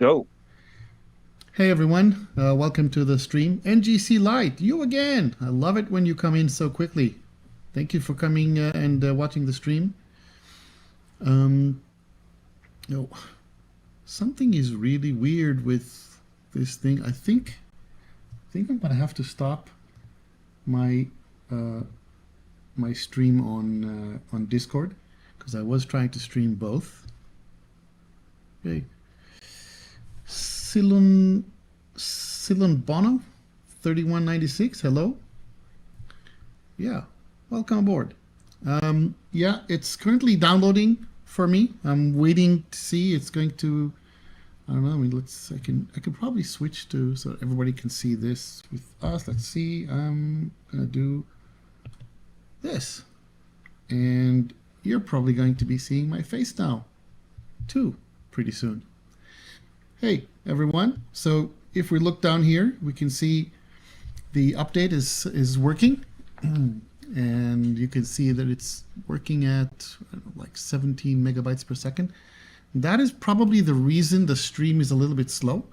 Go. Hey everyone, welcome to the stream. NGC Light, you again. I love it when you come in so quickly. Thank you for coming and watching the stream. Um, no, something is really weird with this thing. I think I'm gonna have to stop my uh, my stream on Discord because I was trying to stream both. Okay, Silon Bono, 3196. Hello. Yeah, welcome aboard. Yeah, it's currently downloading for me. I'm waiting to see. It's going to. I don't know. I mean, I can probably switch to so everybody can see this with us. Let's see. I'm gonna do this, and you're probably going to be seeing my face now, too, pretty soon. Hey, everyone. So if we look down here, we can see the update is working. And you can see that it's working at I don't know, like 17 megabytes per second. That is probably the reason the stream is a little bit slow.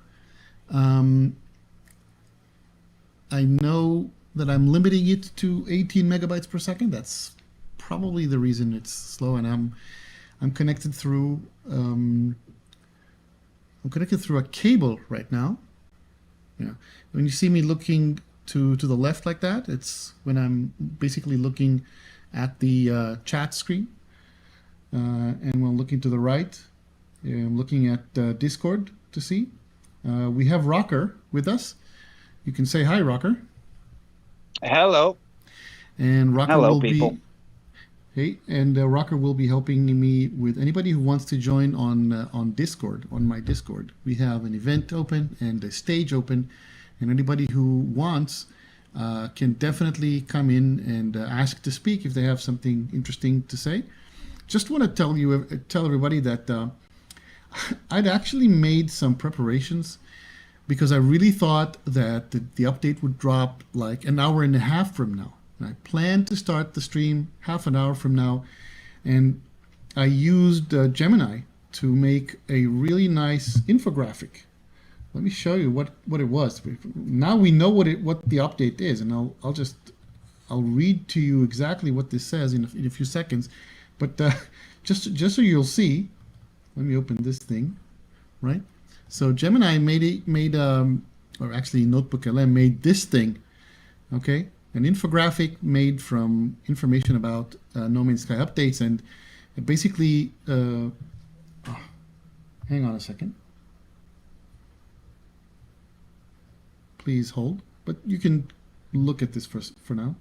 Um, I know that I'm limiting it to 18 megabytes per second. That's probably the reason it's slow. And I'm connected through a cable right now. Yeah. When you see me looking to the left like that, it's when I'm basically looking at the chat screen. And when I'm looking to the right, I'm looking at Discord to see. We have Rocker with us. You can say hi, Rocker. Hello. And Rocker Hello, will people. be hey, and Rocker will be helping me with anybody who wants to join on Discord, on my Discord. We have an event open and a stage open, and anybody who wants can definitely come in and ask to speak if they have something interesting to say. Just want to tell everybody that I'd actually made some preparations because I really thought that the update would drop like an hour and a half from now. And I planned to start the stream half an hour from now, and I used Gemini to make a really nice infographic. Let me show you what it was. Now we know what the update is, and I'll read to you exactly what this says in a few seconds. But just so you'll see, let me open this thing, right? So Gemini or actually Notebook LM made this thing, okay? An infographic made from information about No Man's Sky updates, and it basically, hang on a second. Please hold, but you can look at this for now.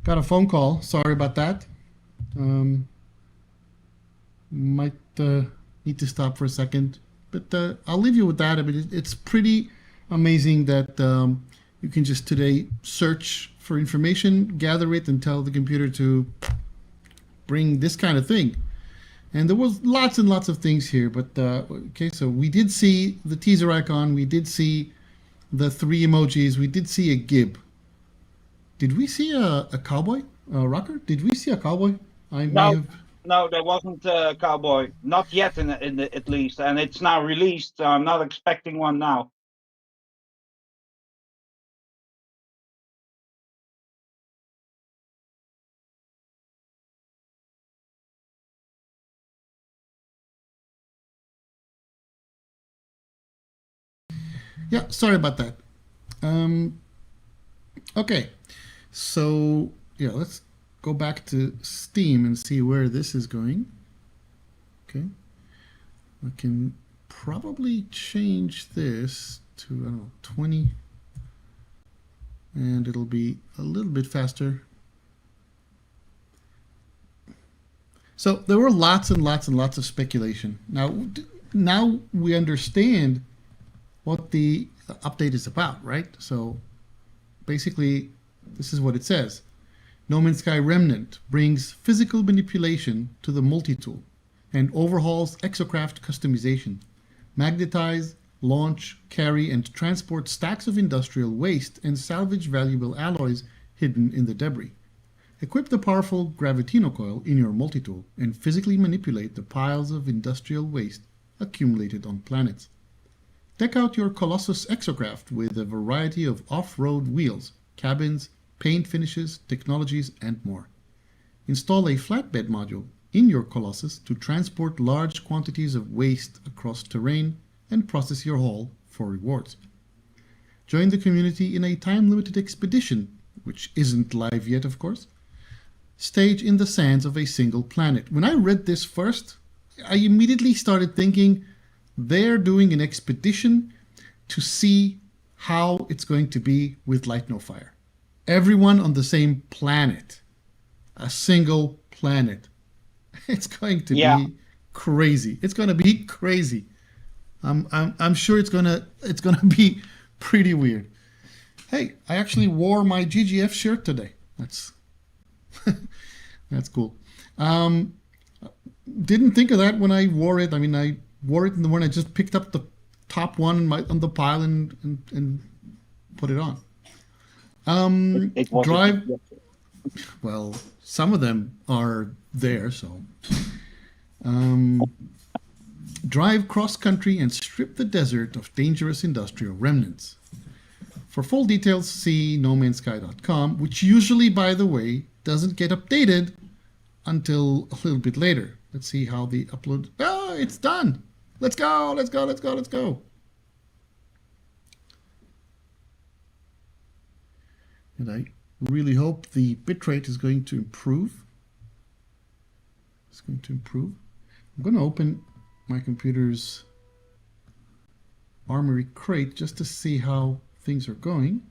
Got a phone call. Sorry about that. Um, might need to stop for a second, but I'll leave you with that. I mean, it's pretty amazing that you can just today search for information, gather it, and tell the computer to bring this kind of thing. And there was lots and lots of things here, but okay, so we did see the teaser icon, we did see the three emojis, we did see a gib. Did we see a cowboy, Rocker? Did we see a cowboy? I may No, have. no, there wasn't a cowboy. Not yet, at least, and it's now released. So I'm not expecting one now. Yeah, sorry about that. Um, okay, so yeah, let's go back to Steam and see where this is going. Okay, I can probably change this to I don't know 20, and it'll be a little bit faster. So there were lots and lots and lots of speculation. Now we understand what the update is about, right? So basically, this is what it says. No Man's Sky Remnant brings physical manipulation to the multi-tool and overhauls exocraft customization. Magnetize, launch, carry, and transport stacks of industrial waste and salvage valuable alloys hidden in the debris. Equip the powerful Gravitino coil in your multi-tool and physically manipulate the piles of industrial waste accumulated on planets. Deck out your Colossus exocraft with a variety of off-road wheels, cabins, paint finishes, technologies, and more. Install a flatbed module in your Colossus to transport large quantities of waste across terrain and process your haul for rewards. Join the community in a time-limited expedition, which isn't live yet, of course. Stage in the sands of a single planet. When I read this first, I immediately started thinking they're doing an expedition to see how it's going to be with Light No Fire. Everyone on the same planet. A single planet. It's going to be crazy. It's going to be crazy. I'm sure it's gonna be pretty weird. Hey, I actually wore my GGF shirt today. That's that's cool. Didn't think of that when I wore it. I mean, I wore it in the morning. I just picked up the top one on the pile and put it on. It was Drive. Well, some of them are there, so. Drive cross-country and strip the desert of dangerous industrial remnants. For full details, see nomansky.com, which usually, by the way, doesn't get updated until a little bit later. Let's see how the upload... Oh, it's done! Let's go, let's go, let's go, let's go! And I really hope the bitrate is going to improve. It's going to improve. I'm going to open my computer's Armory crate just to see how things are going.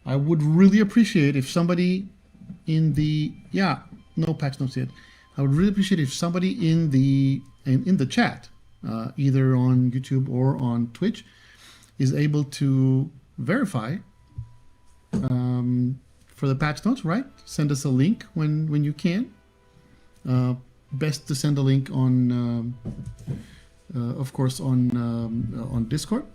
I would really appreciate if somebody in the no patch notes yet. I would really appreciate if somebody in the chat, either on YouTube or on Twitch, is able to verify for the patch notes. Right? Send us a link when you can. Best to send a link on, of course, on Discord.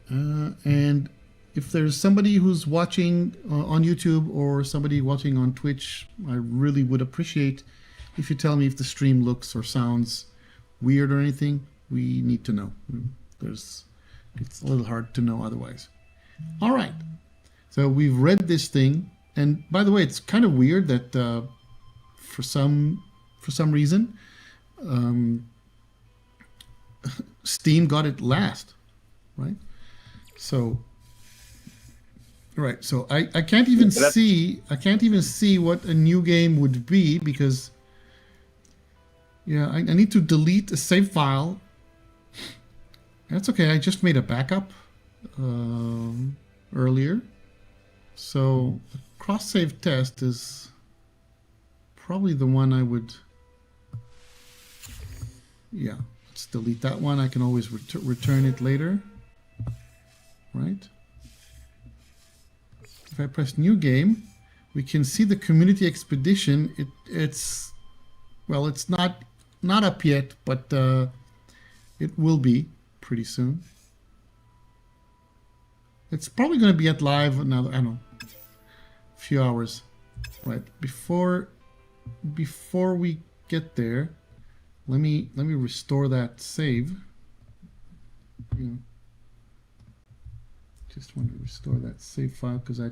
And if there's somebody who's watching on YouTube or somebody watching on Twitch, I really would appreciate if you tell me if the stream looks or sounds weird or anything. We need to know. It's a little hard to know otherwise. All right. So we've read this thing, and by the way, it's kind of weird that for some reason Steam got it last, right? So I can't even see what a new game would be, because I need to delete a save file. That's okay. I just made a backup earlier, so the cross save test is probably the one I would. Let's delete that one. I can always return it later, right? If I press new game, we can see the community expedition. It's not up yet, but it will be pretty soon. It's probably going to be at live another, I don't know, a few hours, right? Before we get there, let me restore that save. Just want to restore that save file because I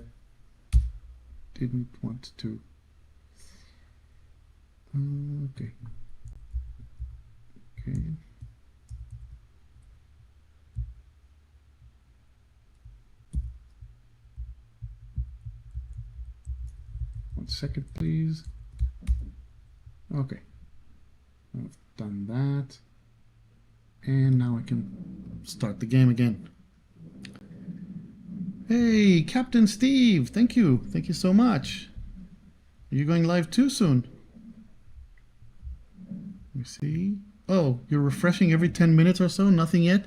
didn't want to. Okay. One second, please. Okay. I've done that. And now I can start the game again. Hey, Captain Steve, thank you so much. Are you going live too soon? Let me see. Oh, you're refreshing every 10 minutes or so? Nothing yet?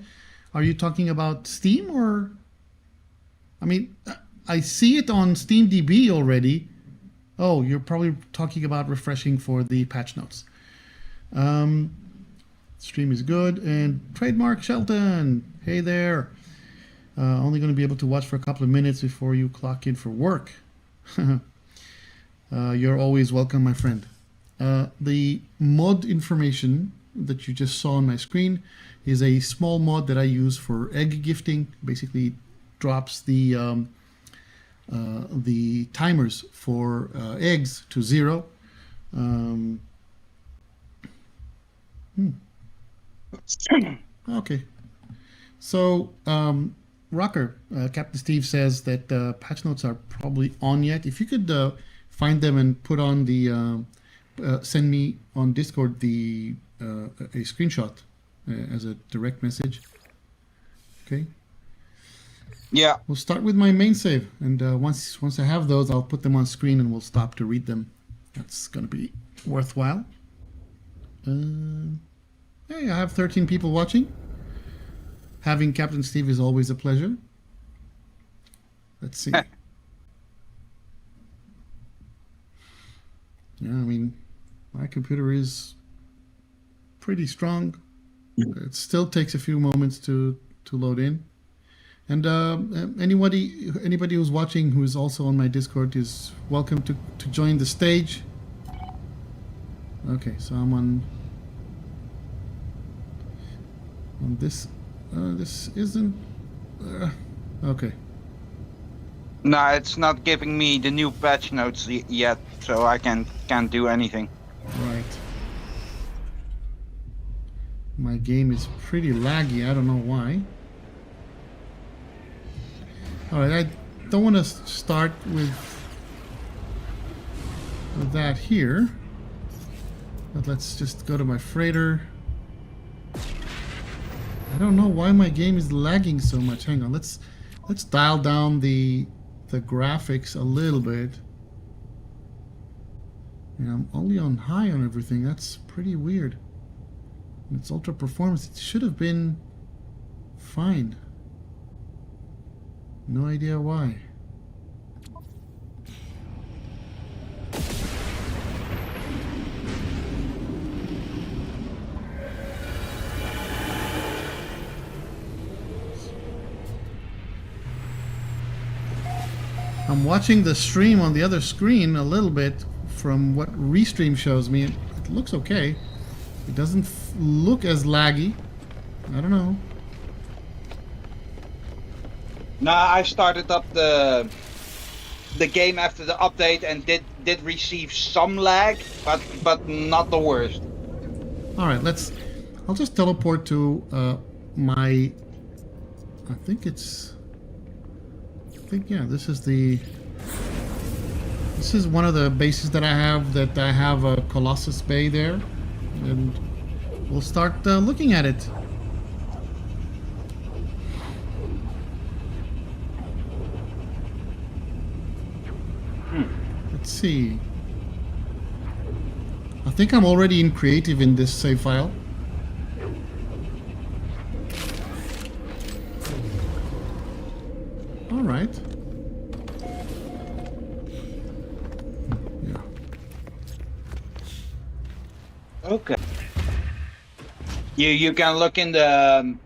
Are you talking about Steam or? I mean, I see it on SteamDB already. Oh, you're probably talking about refreshing for the patch notes. Um, Stream is good. And Trademark Shelton. Hey there. Only going to be able to watch for a couple of minutes before you clock in for work. You're always welcome, my friend. The mod information that you just saw on my screen is a small mod that I use for egg gifting. Basically, it drops the timers for eggs to 0. Okay. So, Rocker, Captain Steve says that patch notes are probably on yet. If you could find them and put on the, send me on Discord a screenshot as a direct message. Okay. Yeah. We'll start with my main save, and once I have those, I'll put them on screen and we'll stop to read them. That's gonna be worthwhile. Hey, I have 13 people watching. Having Captain Steve is always a pleasure. Let's see. Yeah, I mean, my computer is pretty strong. It still takes a few moments to load in. And anybody who's watching who is also on my Discord is welcome to join the stage. Okay, so I'm on this. This isn't. Okay. No, it's not giving me the new patch notes yet, so I can't do anything. Right. My game is pretty laggy. I don't know why. All right, I don't want to start with that here, but let's just go to my freighter. I don't know why my game is lagging so much. Hang on, let's dial down the graphics a little bit. Yeah, I'm only on high on everything. That's pretty weird. It's ultra performance. It should have been fine. No idea why. I'm watching the stream on the other screen a little bit from what Restream shows me. It looks okay. It doesn't look as laggy. I don't know. No, I started up the game after the update and did receive some lag, but not the worst. All right, I'll just teleport to my. I think yeah. This is one of the bases that I have. That I have a Colossus Bay there, and we'll start looking at it. Let's see. I think I'm already in creative in this save file. All right. Yeah. Okay. You can look in the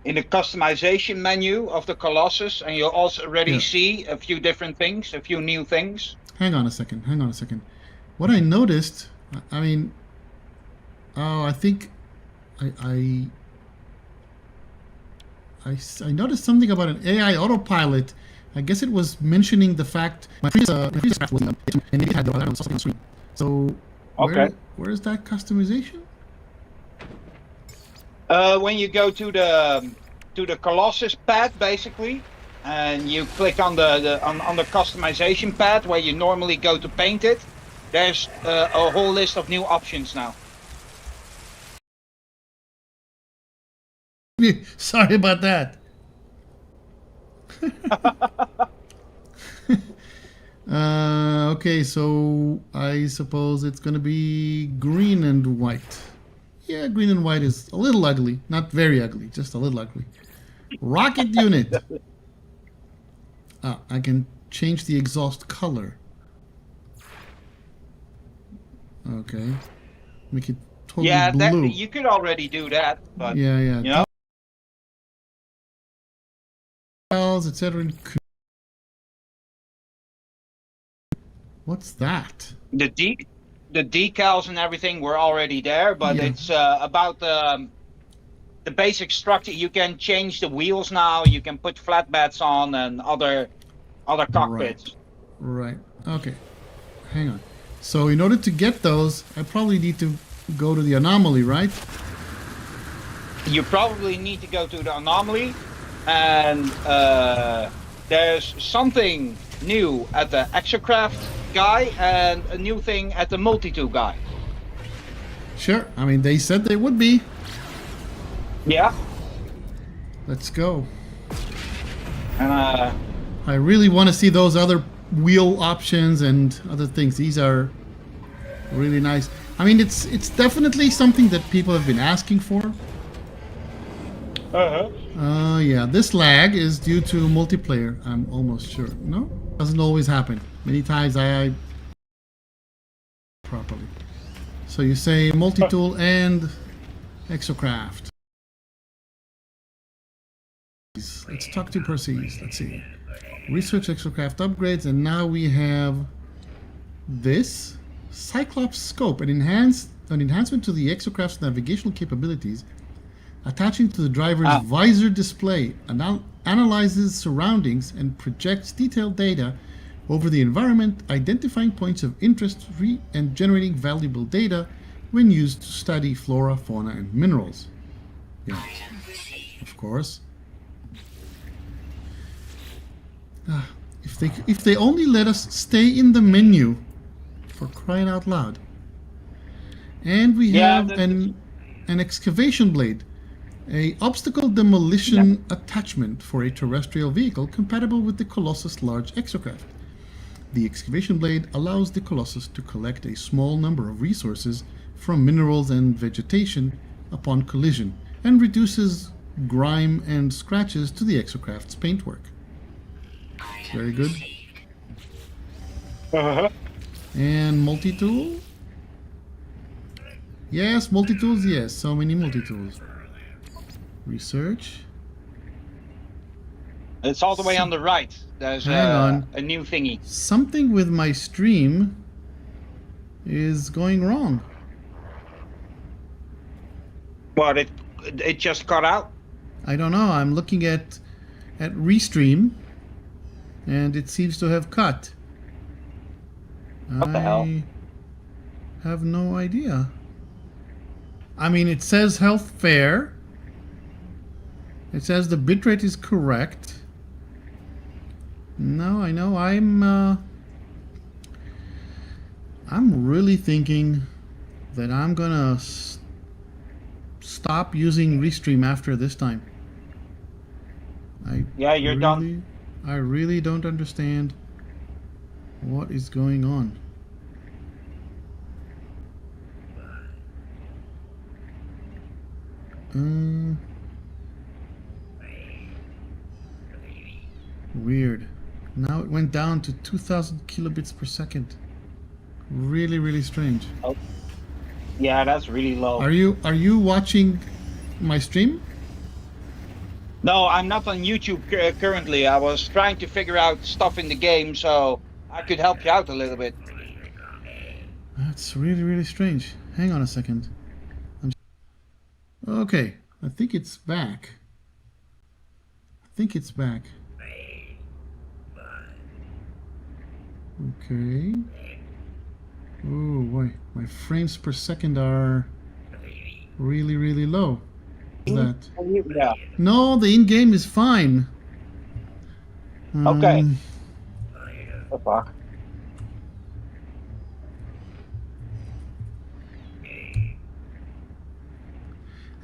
customization menu of the Colossus, and you'll also already see a few different things, a few new things. Hang on a second. What I noticed, I mean, I think I noticed something about an AI autopilot. I guess it was mentioning the fact my previous craft was and it had the on the screen. So where is that customization? When you go to the Colossus pad, basically, and you click on the customization pad where you normally go to paint it, there's a whole list of new options now. Sorry about that. Okay, so I suppose it's gonna be green and white. Yeah, green and white is a little ugly. Not very ugly, just a little ugly. Rocket unit. Ah, I can change the exhaust color. Okay. Make it totally Yeah, that blue. you could already do that, but Yeah, yeah. you know, Decals, etc. What's that? the de the decals and everything were already there, but Yeah. it's about the basic structure. You can change the wheels now. You can put flatbeds on and other Right. cockpits. Right. Okay. Hang on. So in order to get those, I probably need to go to the anomaly, right? You probably need to go to the anomaly, and there's something new at the exocraft guy and a new thing at the multi-tool guy. Sure. I mean, they said they would be. Yeah, Let's go. and I really want to see those other wheel options and other things. These are really nice. I mean, it's definitely something that people have been asking for. Yeah, this lag is due to multiplayer. I'm almost sure. No, doesn't always happen. Many times I properly. So you say multi-tool and exocraft. Let's talk to Perseus. Let's see. Research exocraft upgrades, and now we have this Cyclops scope, an enhancement to the exocraft's navigational capabilities, attaching to the driver's visor display, analyzes surroundings and projects detailed data over the environment, identifying points of interest and generating valuable data when used to study flora, fauna, and minerals. Yeah, of course. If they only let us stay in the menu, for crying out loud. And we have an excavation blade, a obstacle demolition attachment for a terrestrial vehicle compatible with the Colossus large exocraft. The excavation blade allows the Colossus to collect a small number of resources from minerals and vegetation upon collision, and reduces grime and scratches to the exocraft's paintwork. Very good. And multi-tool? Yes, multi-tools, yes. So many multi-tools. Research. it's all the way on the right. There's Hang on. a new thingy. Something with my stream is going wrong. But it just cut out. I don't know. I'm looking at Restream, and it seems to have cut. What the hell? I have no idea. I mean, it says health fair. It says the bitrate is correct. No, I know. I'm really thinking that I'm gonna stop using Restream after this time. Yeah, you're done. I really don't understand what is going on. Weird. Now it went down to 2,000 kilobits per second. Really, really strange. Oh. Yeah, that's really low. Are you watching my stream? No, I'm not on YouTube currently. I was trying to figure out stuff in the game, so I could help you out a little bit. That's really, really strange. Hang on a second. Okay, I think it's back. Okay. Oh boy, my frames per second are really, really low. That? Yeah. No, the in-game is fine. Okay. The fuck?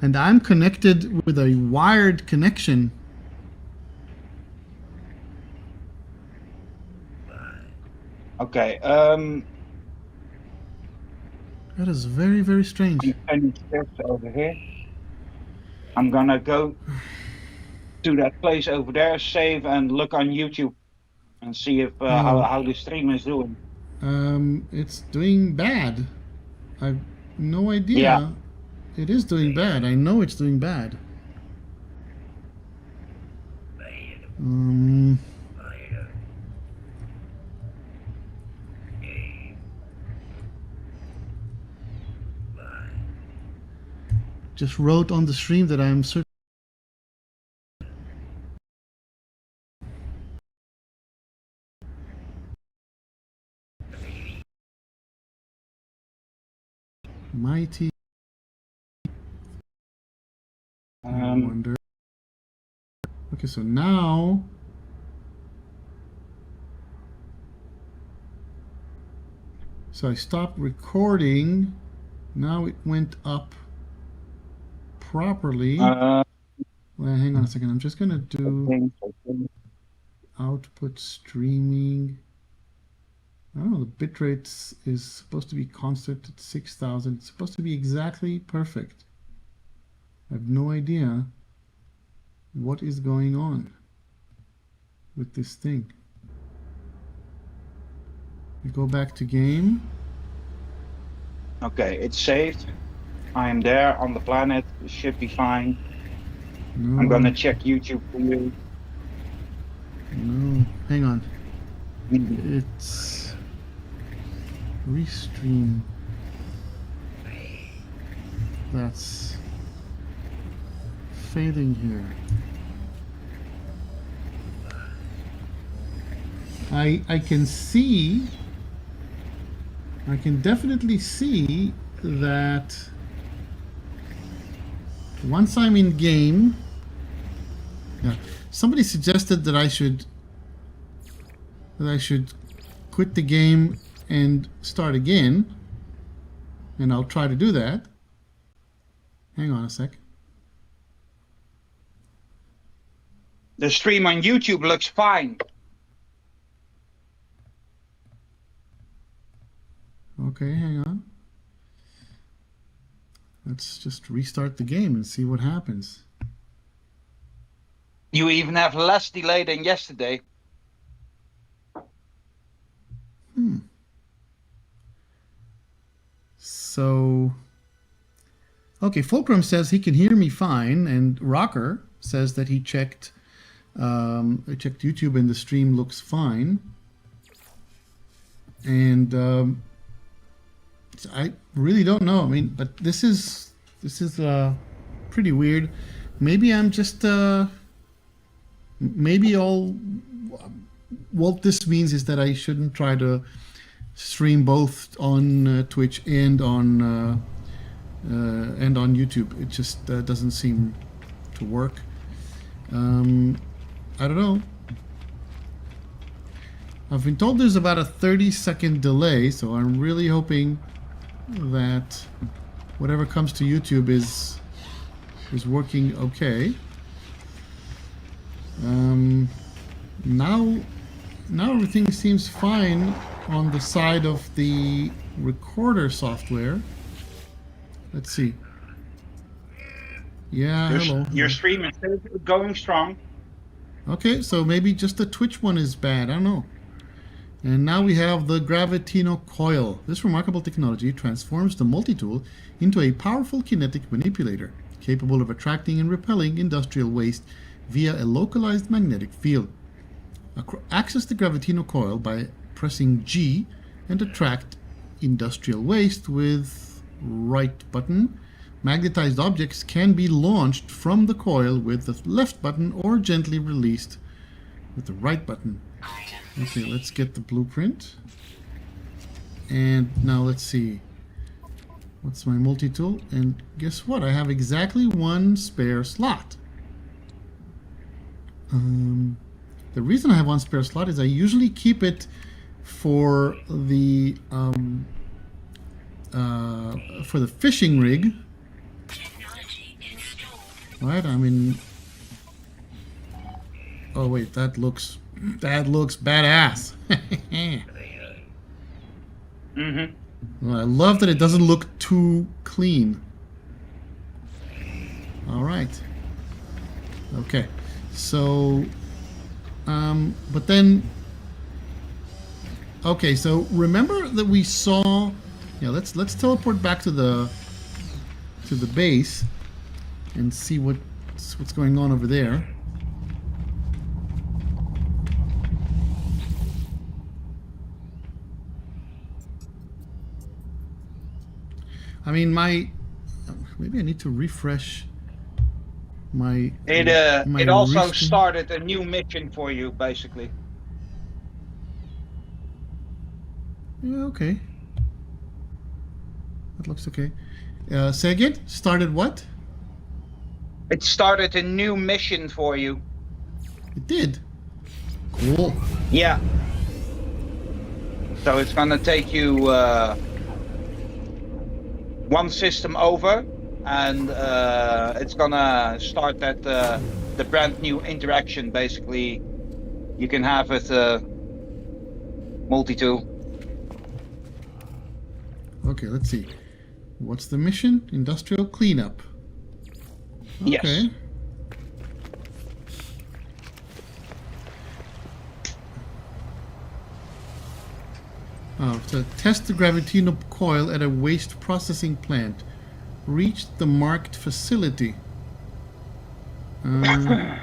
And I'm connected with a wired connection. Okay. That is very, very strange. I'm finish this over here. I'm gonna go to that place over there, save, and look on YouTube and see if Oh, how the stream is doing. it's doing bad. I've no Yeah. idea. It is doing bad. I know it's doing bad. Um, just wrote on the stream that I'm searching. Mighty. I wonder. Okay, so now. So I stopped recording. Now it went up properly. Uh, Well, hang on a second. I'm just gonna do I output streaming. I don't know. The bitrate is supposed to be constant at 6,000. It's supposed to be exactly perfect. I have no idea what is going on with this thing. We go back to game. Okay, it's saved. I am there on the planet. It should be fine. No, I'm gonna check YouTube for you. no. Hang on. It's restream. That's fading here. I can see, I can definitely see that once I'm in game, yeah, somebody suggested that I should quit the game and start again, and I'll try to do that. Hang on a sec. The stream on YouTube looks fine. Okay, hang on. Let's just restart the game and see what happens. You even have less delay than yesterday. So, okay, Fulcrum says he can hear me fine, and Rocker says that he checked YouTube and the stream looks fine. And I really don't know. I mean, but this is pretty weird. Maybe I'm just maybe all what this means is that I shouldn't try to stream both on Twitch and on YouTube. It just doesn't seem to work. I don't know. I've been told there's about a 30-second delay, so I'm really hoping that whatever comes to YouTube is working okay. Now everything seems fine on the side of the recorder software. Let's see. Yeah, hello. Your stream is still going strong. Okay, so maybe just the Twitch one is bad. I don't know. And now we have the Gravitino Coil. This remarkable technology transforms the multi-tool into a powerful kinetic manipulator, capable of attracting and repelling industrial waste via a localized magnetic field. Access the Gravitino Coil by pressing G and attract industrial waste with right button. Magnetized objects can be launched from the coil with the left button or gently released with the right button. Okay, let's get the blueprint. And now let's see. What's my multi-tool? And guess what? I have exactly one spare slot. The reason I have one spare slot is I usually keep it for the fishing rig. Right? I mean, oh wait, that looks badass. Mm-hmm. Well, I love that it doesn't look too clean. All right. Okay. So, but then, okay. So remember that we saw. Yeah. Let's teleport back to the base and see what's going on over there. I mean, maybe I need to refresh my It also reskin. started a new mission for you, basically. Yeah, okay. That looks okay. Say again? Started what? It started a new mission for you. It did. Cool. Yeah. So it's gonna take you one system over, and it's gonna start that the brand new interaction. Basically, you can have it multi-tool. Okay, let's see. What's the mission? Industrial cleanup. Okay. Yes. Oh, so test the gravitino coil at a waste processing plant. Reach the marked facility. Where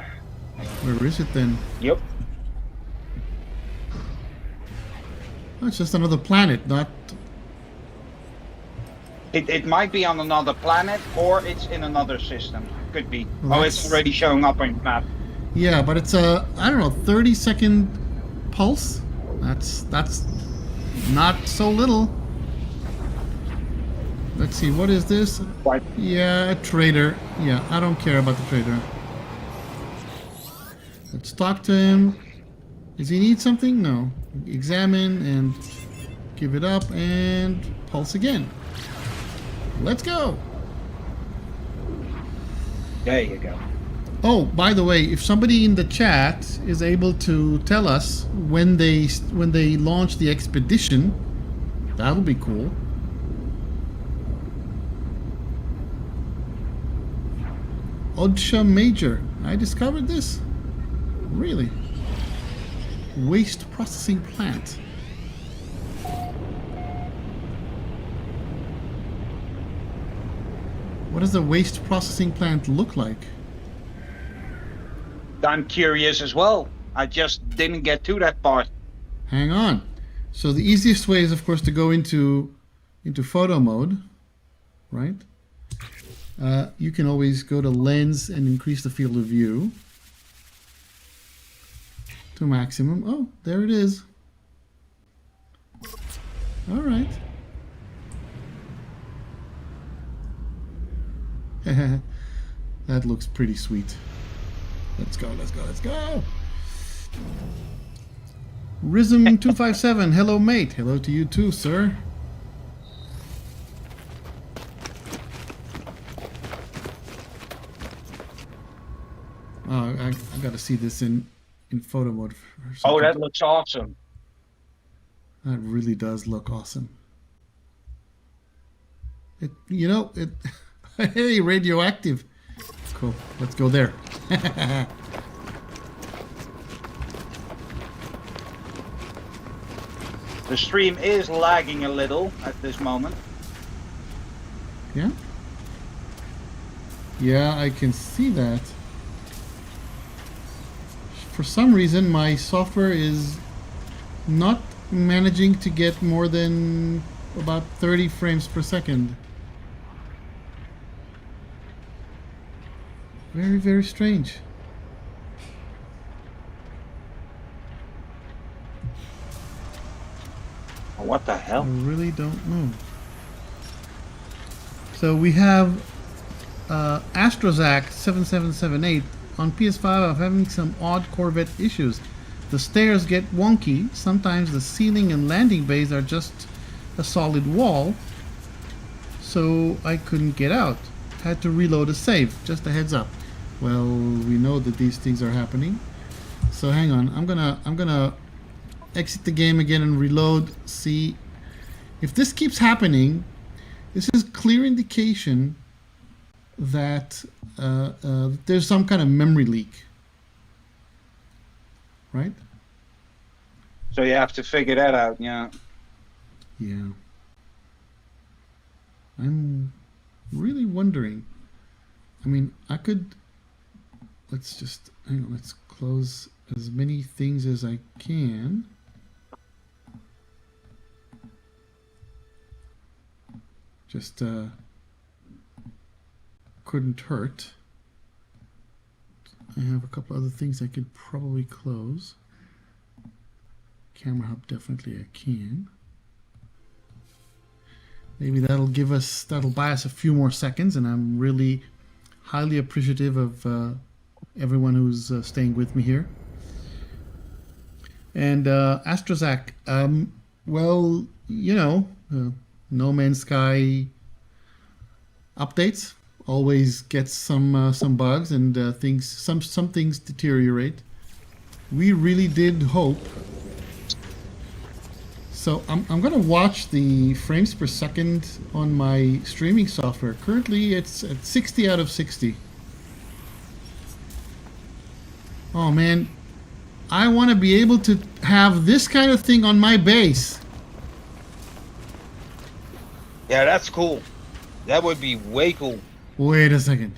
is it then? Yep. Oh, it's just another planet, not. It might be on another planet, or it's in another system. Could be. Well, Oh, it's that's- already showing up on the map. Yeah, but it's a, I don't know, 30-second pulse. That's not so little. Let's see, what is this? Right. Yeah, a trader. Yeah, I don't care about the trader. Let's talk to him. Does he need something? No. Examine and give it up and pulse again. Let's go. There you go. Oh, by the way, if somebody in the chat is able to tell us when they launch the expedition, that'll be cool. Odsha Major. I discovered this? Really? Waste processing plant. What does a waste processing plant look like? I'm curious as well. I just didn't get to that part. Hang on. So the easiest way is, of course, to go into photo mode, right? You can always go to lens and increase the field of view to maximum. Oh, there it is. All right. That looks pretty sweet. Let's go, let's go, let's go. Rhythm257, hello mate. Hello to you too, sir. Oh, I got to see this in photo mode. Oh, that looks awesome. That really does look awesome. It, you know, it. Hey, radioactive. Cool. Let's go there. The stream is lagging a little at this moment. Yeah. Yeah, I can see that. For some reason, my software is not managing to get more than about 30 frames per second. Very, very strange. What the I hell? really don't know. So we have Astrozak 7778 on PS5. I'm having some odd Corvette issues. The stairs get wonky. Sometimes the ceiling and landing bays are just a solid wall. So I couldn't get out. Had to reload a save. Just a heads up. Well, we know that these things are happening. So hang on. I'm gonna exit the game again and reload. See If this keeps happening, this is clear indication that there's some kind of memory leak, right? So you have to figure that out. Yeah. Yeah. I'm really wondering. I mean, I could. Let's just hang on. Let's close as many things as I can. Just couldn't hurt. I have a couple other things I could probably close. Camera hub, definitely I can. Maybe that'll buy us a few more seconds, and I'm really highly appreciative of everyone who's staying with me here. And Astrozak, well, you know, No Man's Sky updates always gets some bugs and some things deteriorate. We really did hope. So I'm gonna watch the frames per second on my streaming software. Currently it's at 60 out of 60. Oh man, I want to be able to have this kind of thing on my base. Yeah, that's cool. That would be way cool. Wait a second.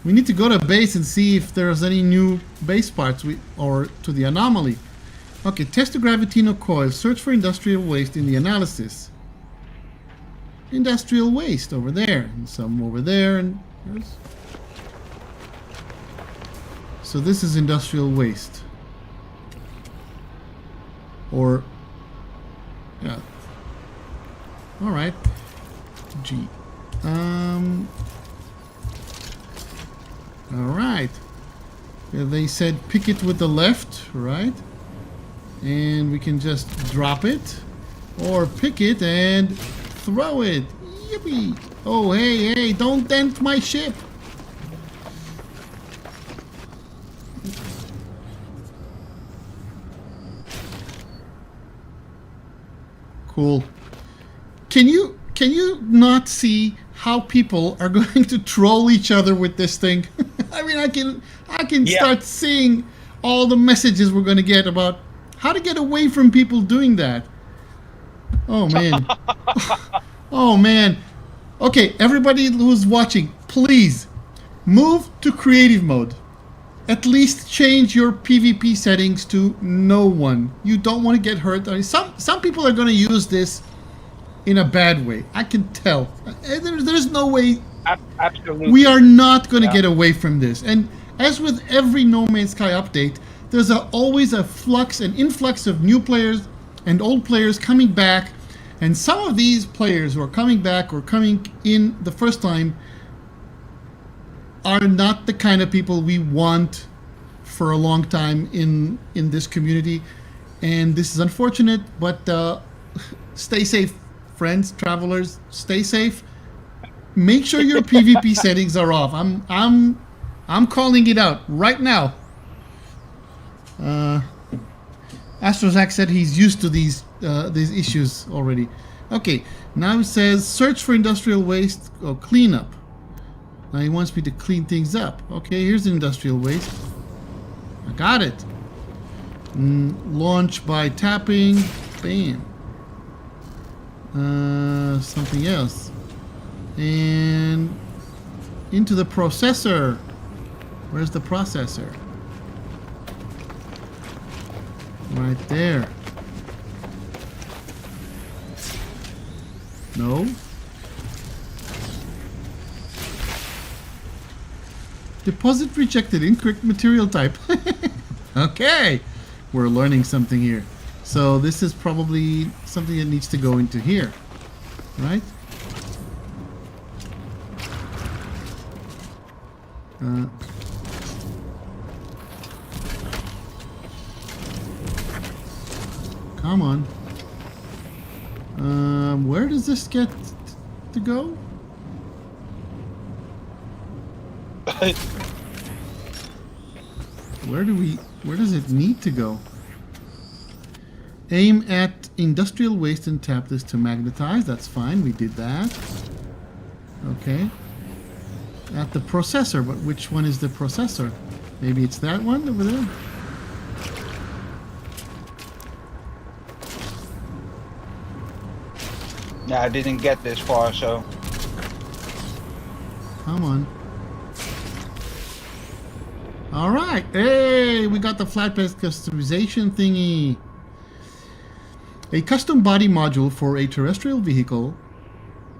We need to go to base and see if there's any new base parts or to the anomaly. Okay, test the Gravitino coil. Search for industrial waste in the analysis. Industrial waste over there, and some over there, and there's... So this is industrial waste. Or... yeah. Alright. G. Alright. They said pick it with the left, right? And we can just drop it. Or pick it and throw it. Yippee! Oh, hey, don't dent my ship! Cool. Can you not see how people are going to troll each other with this thing? I mean, I can start seeing all the messages we're going to get about how to get away from people doing that. Oh man. Oh man. Okay, everybody who's watching, please move to creative mode. At least change your PvP settings to no one. You don't want to get hurt. I mean, some people are going to use this in a bad way. I can tell. There's no way. Absolutely. We are not going to get away from this. And as with every No Man's Sky update, there's always an influx of new players and old players coming back. And some of these players who are coming back or coming in the first time are not the kind of people we want for a long time in this community. And this is unfortunate, but stay safe, friends, travelers, stay safe. Make sure your PvP settings are off. I'm calling it out right now. Astrozak said he's used to these issues already. Okay, now it says search for industrial waste or cleanup. Now he wants me to clean things up. Okay, here's the industrial waste. I got it. Launch by tapping. Bam. Something else. And into the processor. Where's the processor? Right there. No. Deposit rejected, incorrect material type. Okay, we're learning something here. So this is probably something that needs to go into here, right? Come on. Where does this get to go? Where does it need to go? Aim at industrial waste and tap this to magnetize. That's fine. We did that. Okay. At the processor, but which one is the processor? Maybe it's that one over there? Yeah, I didn't get this far, so. Come on. All right. Hey, we got the flatbed customization thingy. A custom body module for a terrestrial vehicle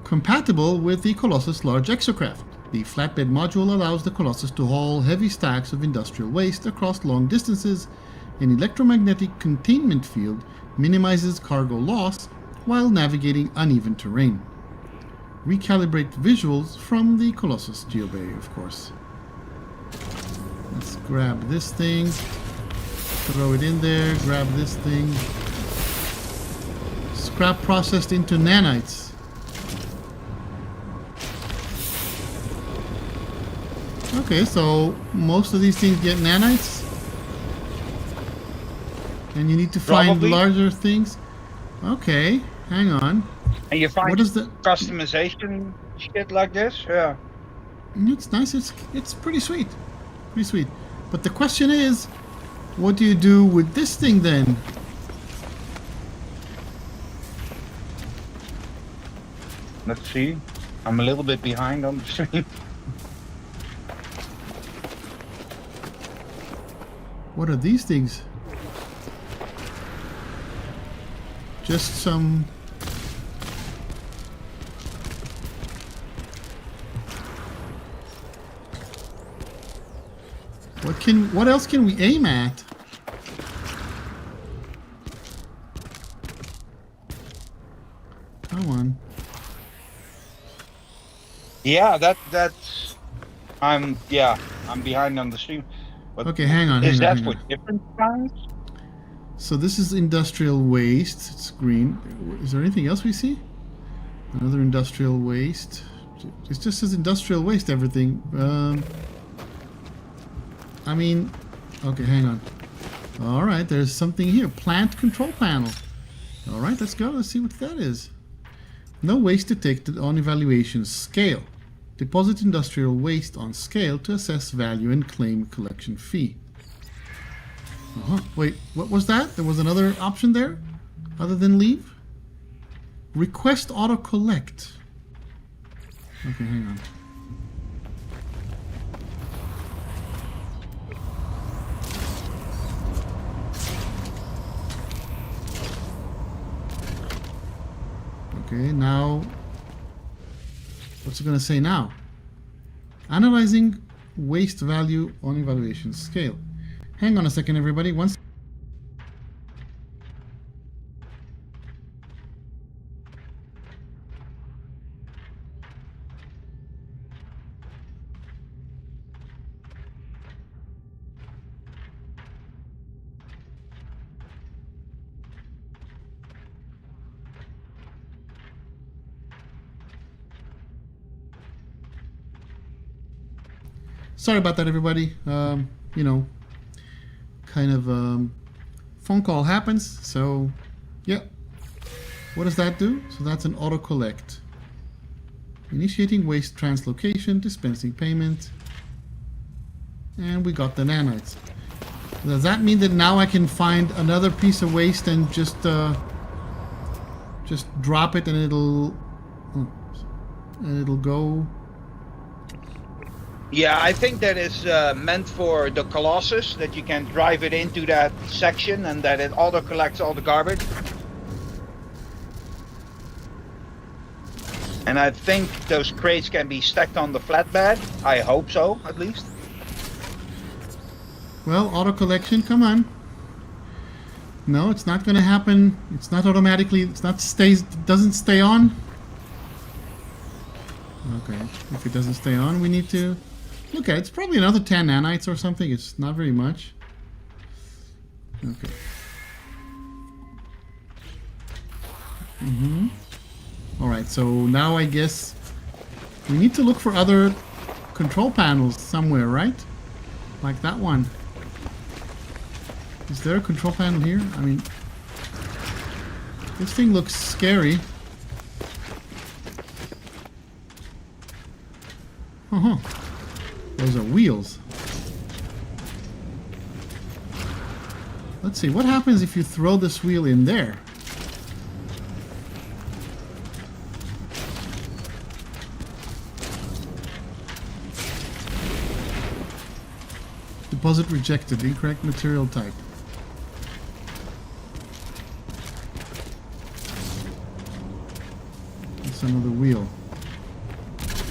compatible with the Colossus large exocraft. The flatbed module allows the Colossus to haul heavy stacks of industrial waste across long distances. An electromagnetic containment field minimizes cargo loss while navigating uneven terrain. Recalibrate visuals from the Colossus GeoBay, of course. Let's grab this thing, throw it in there, grab this thing. Scrap processed into nanites. Okay, so most of these things get nanites. And you need to find Probably. larger things. Okay, hang on. And you find What is the customization shit like this? Yeah. It's nice. It's pretty sweet. Pretty sweet. But the question is, what do you do with this thing then? Let's see. I'm a little bit behind on the stream. What are these things? Just some... What else can we aim at? Come on. Yeah, that's. I'm behind on the stream. But Okay, hang on. is hang that on. for different kinds? So this is industrial waste. It's green. Is there anything else we see? Another industrial waste. It just says industrial waste, everything. I mean, okay, hang on. All right, there's something here. Plant control panel. All right, let's go. Let's see what that is. No waste detected on evaluation scale. Deposit industrial waste on scale to assess value and claim collection fee. Wait, what was that? There was another option there other than leave? Request auto collect. Okay, hang on. Okay, now, what's it going to say now? Analyzing waste value on evaluation scale. Hang on a second, everybody. Once. Sorry about that, everybody. You know, kind of phone call happens. So, yeah. What does that do? So that's an auto collect. Initiating waste translocation, dispensing payment. And we got the nanites. Does that mean that now I can find another piece of waste and just drop it and it'll go? Yeah, I think that is meant for the Colossus, that you can drive it into that section and that it auto collects all the garbage. And I think those crates can be stacked on the flatbed. I hope so, at least. Well, auto collection, come on. No, it's not going to happen. It's not automatically, doesn't stay on. Okay, if it doesn't stay on, we need to look at it. It's probably another 10 nanites or something. It's not very much. Okay. All right, so now I guess we need to look for other control panels somewhere, right? Like that one. Is there a control panel here? I mean, This thing looks scary. Uh-huh. Those are wheels. Let's see, what happens if you throw this wheel in there? Deposit rejected, incorrect material type. That's another wheel.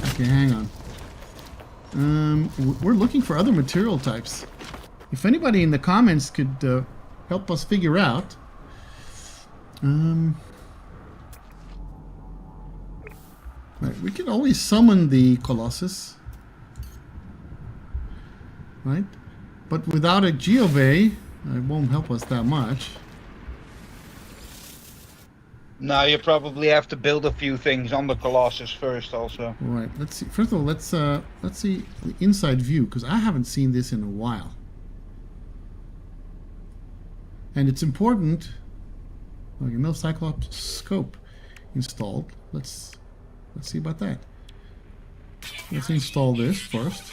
Okay, hang on. We're looking for other material types. If anybody in the comments could help us figure out. Right, we can always summon the Colossus. Right? But without a geobay, it won't help us that much. Now you probably have to build a few things on the Colossus first also. Right, let's see. First of all, let's see the inside view, because I haven't seen this in a while. And it's important. Okay, no Cyclops scope installed. Let's see about that. Let's install this first.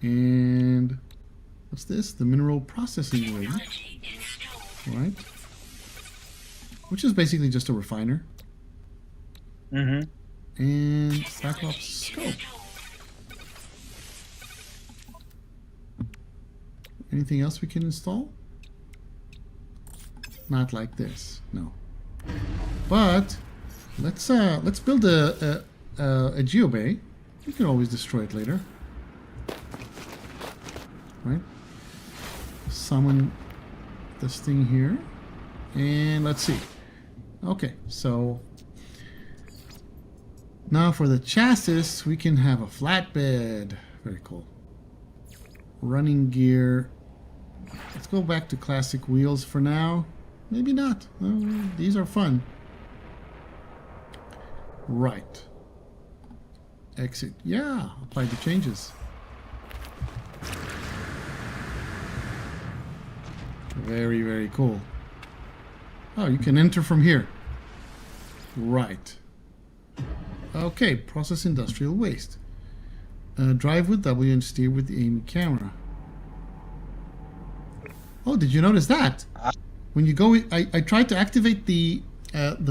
And what's this? The mineral processing rig. Right. Which is basically just a refiner. Mm-hmm. And Cyclops scope. Anything else we can install? Not like this, no. But let's build a geobay. We can always destroy it later. Right? Summon this thing here. And let's see. Okay, so now for the chassis, we can have a flatbed. Very cool. Running gear. Let's go back to classic wheels for now. Maybe not. These are fun. Right. Exit. Yeah, apply the changes. Very, very cool. Oh, you can enter from here. Right. Okay, process industrial waste. Drive with W and steer with the aiming camera. Oh, did you notice that? When you go, I tried to activate the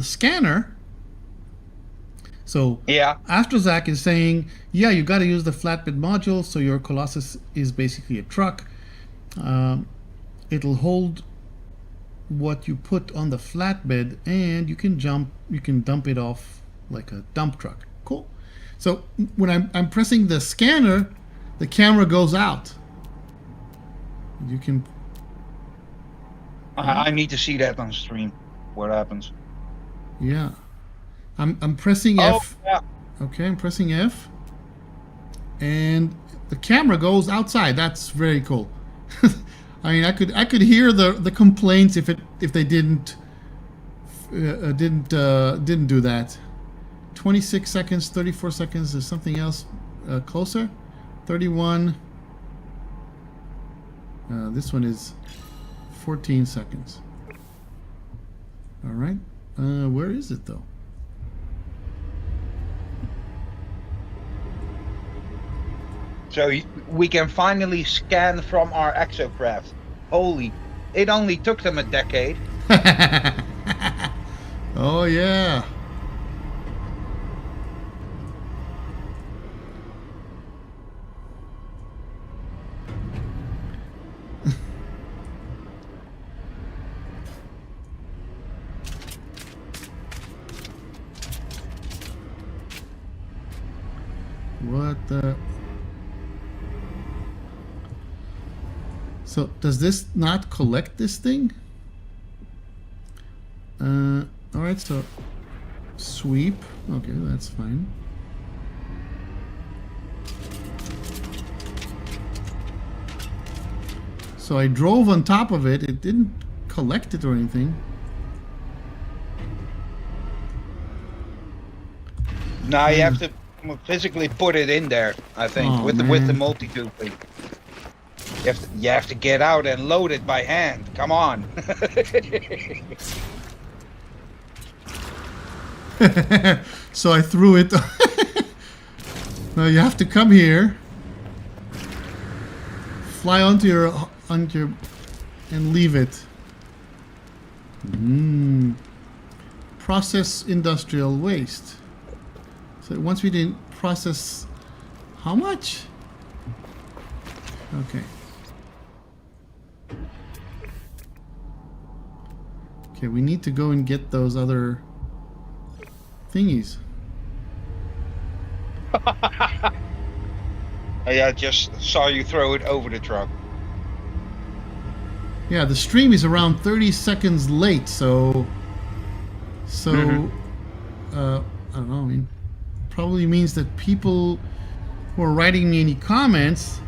scanner. So yeah, AstroZac is saying, yeah, you got to use the flatbed module. So your Colossus is basically a truck. It'll hold what you put on the flatbed, and you can dump it off like a dump truck. Cool. So when I'm pressing the scanner, the camera goes out. You can. I need to see that on stream. What happens? Yeah. I'm pressing F. Yeah. Okay, I'm pressing F. And the camera goes outside. That's very cool. I mean, I could hear the complaints if they didn't do that. 26 seconds, 34 seconds. There's something else closer. 31. This one is 14 seconds. All right. Where is it though? So we can finally scan from our exocraft. Holy, it only took them a decade. Oh yeah. What the? So does this not collect this thing? All right, so sweep. Okay, that's fine. So I drove on top of it. It didn't collect it or anything. Now you have to physically put it in there, I think, Oh, with the multi-tool thing. You have to get out and load it by hand. Come on. So I threw it. No, you have to come here, fly onto your and leave it. Process industrial waste. So once we didn't process, how much? Okay. Okay, we need to go and get those other thingies. I just saw you throw it over the truck. Yeah, the stream is around 30 seconds late, so I don't know. I mean, probably means that people who are writing me any comments.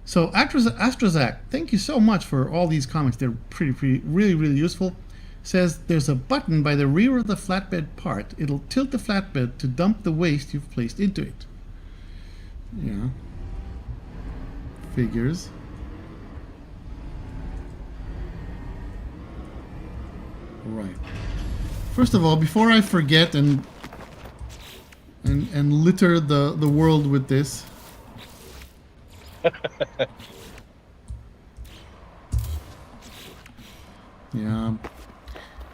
So Astrazak, thank you so much for all these comments. They're pretty, really useful. Says there's a button by the rear of the flatbed part. It'll tilt the flatbed to dump the waste you've placed into it. Yeah. Figures. Right. First of all, before I forget and litter the world with this. Yeah.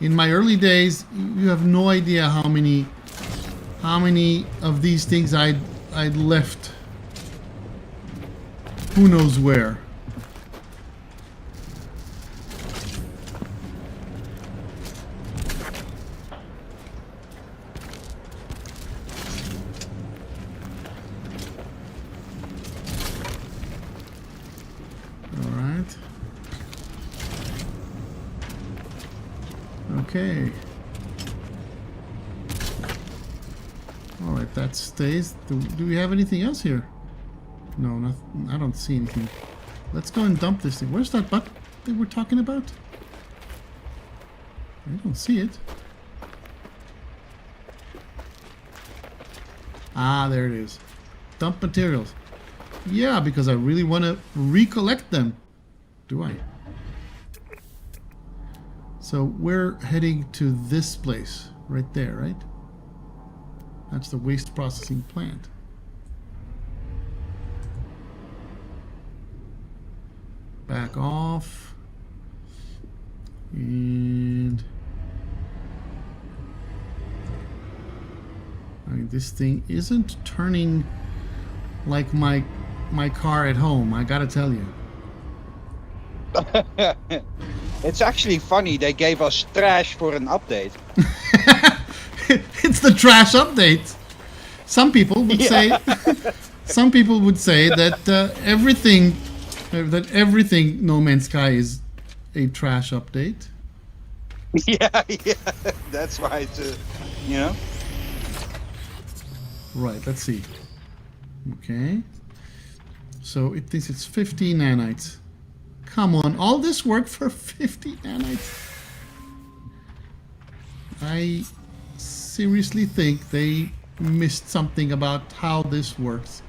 In my early days, you have no idea how many of these things I'd left. Who knows where? Okay. Alright, that stays. Do we have anything else here? No, nothing. I don't see anything. Let's go and dump this thing. Where's that butt that we're talking about? I don't see it. Ah, there it is. Dump materials. Yeah, because I really want to recollect them. Do I? So we're heading to this place right there, right? That's the waste processing plant. Back off. And I mean, this thing isn't turning like my car at home, I gotta tell you. It's actually funny they gave us trash for an update. It's the trash update. Some people would say some people would say that everything No Man's Sky is a trash update. Yeah, that's why it's you know. Right, let's see. Okay. So it thinks it's 50 nanites. Come on, all this work for 50 nanites? I seriously think they missed something about how this works.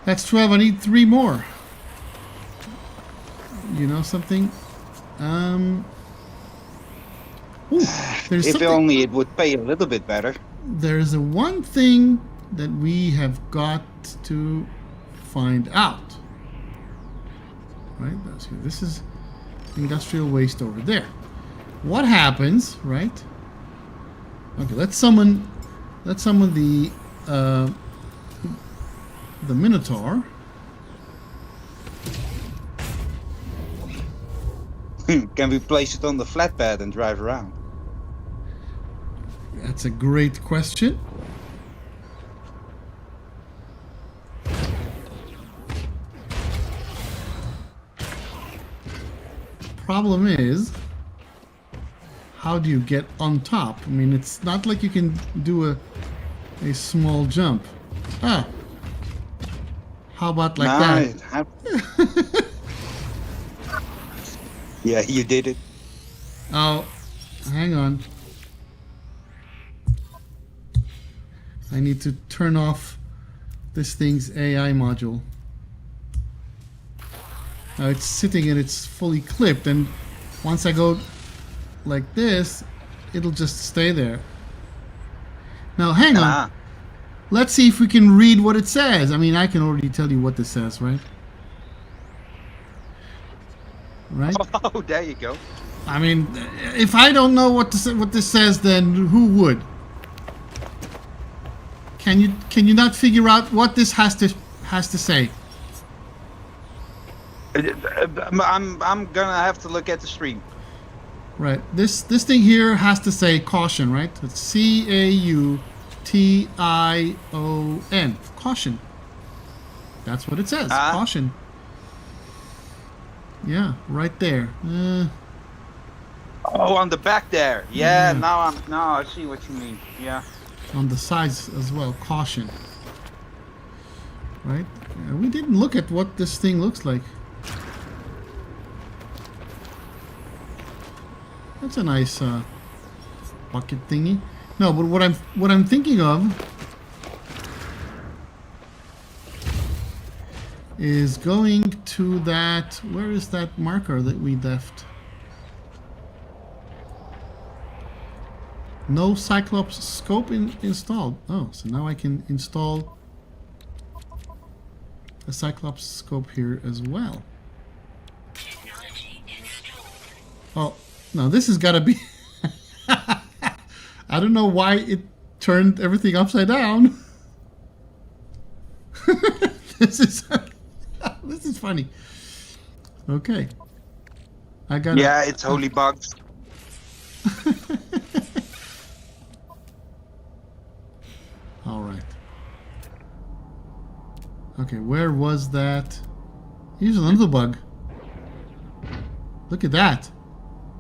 That's 12, I need 3 more. You know something? Ooh, there's if something. only it would pay a little bit better. There's a one thing that we have got to find out. Right, this is industrial waste over there. What happens, right? Okay, let's summon the Minotaur. Can we place it on the flatbed and drive around? That's a great question. Problem is, how do you get on top? I mean, it's not like you can do a small jump. Ah. How about like that? Yeah, you did it. Oh, hang on. I need to turn off this thing's AI module. Now it's sitting and it's fully clipped, and once I go like this, it'll just stay there. Now hang on. Let's see if we can read what it says. I mean, I can already tell you what this says, right? Right? Oh, there you go. I mean, if I don't know what this says, then who would? Can you not figure out what this has to say? I'm gonna have to look at the stream. Right. This thing here has to say caution, right? It's CAUTION. Caution. That's what it says. Caution. Yeah, right there. Oh, on the back there. Yeah, now I see what you mean. Yeah. On the sides as well. Caution. Right? We didn't look at what this thing looks like. That's a nice bucket thingy. No, but what I'm thinking of is going to that. Where is that marker that we left? No Cyclops scope installed. Oh, so now I can install a Cyclops scope here as well. Oh, no, this has got to be... I don't know why it turned everything upside down. This is funny. Okay. I got. Yeah, it's holy bugs. All right. Okay, where was that? Here's another bug. Look at that.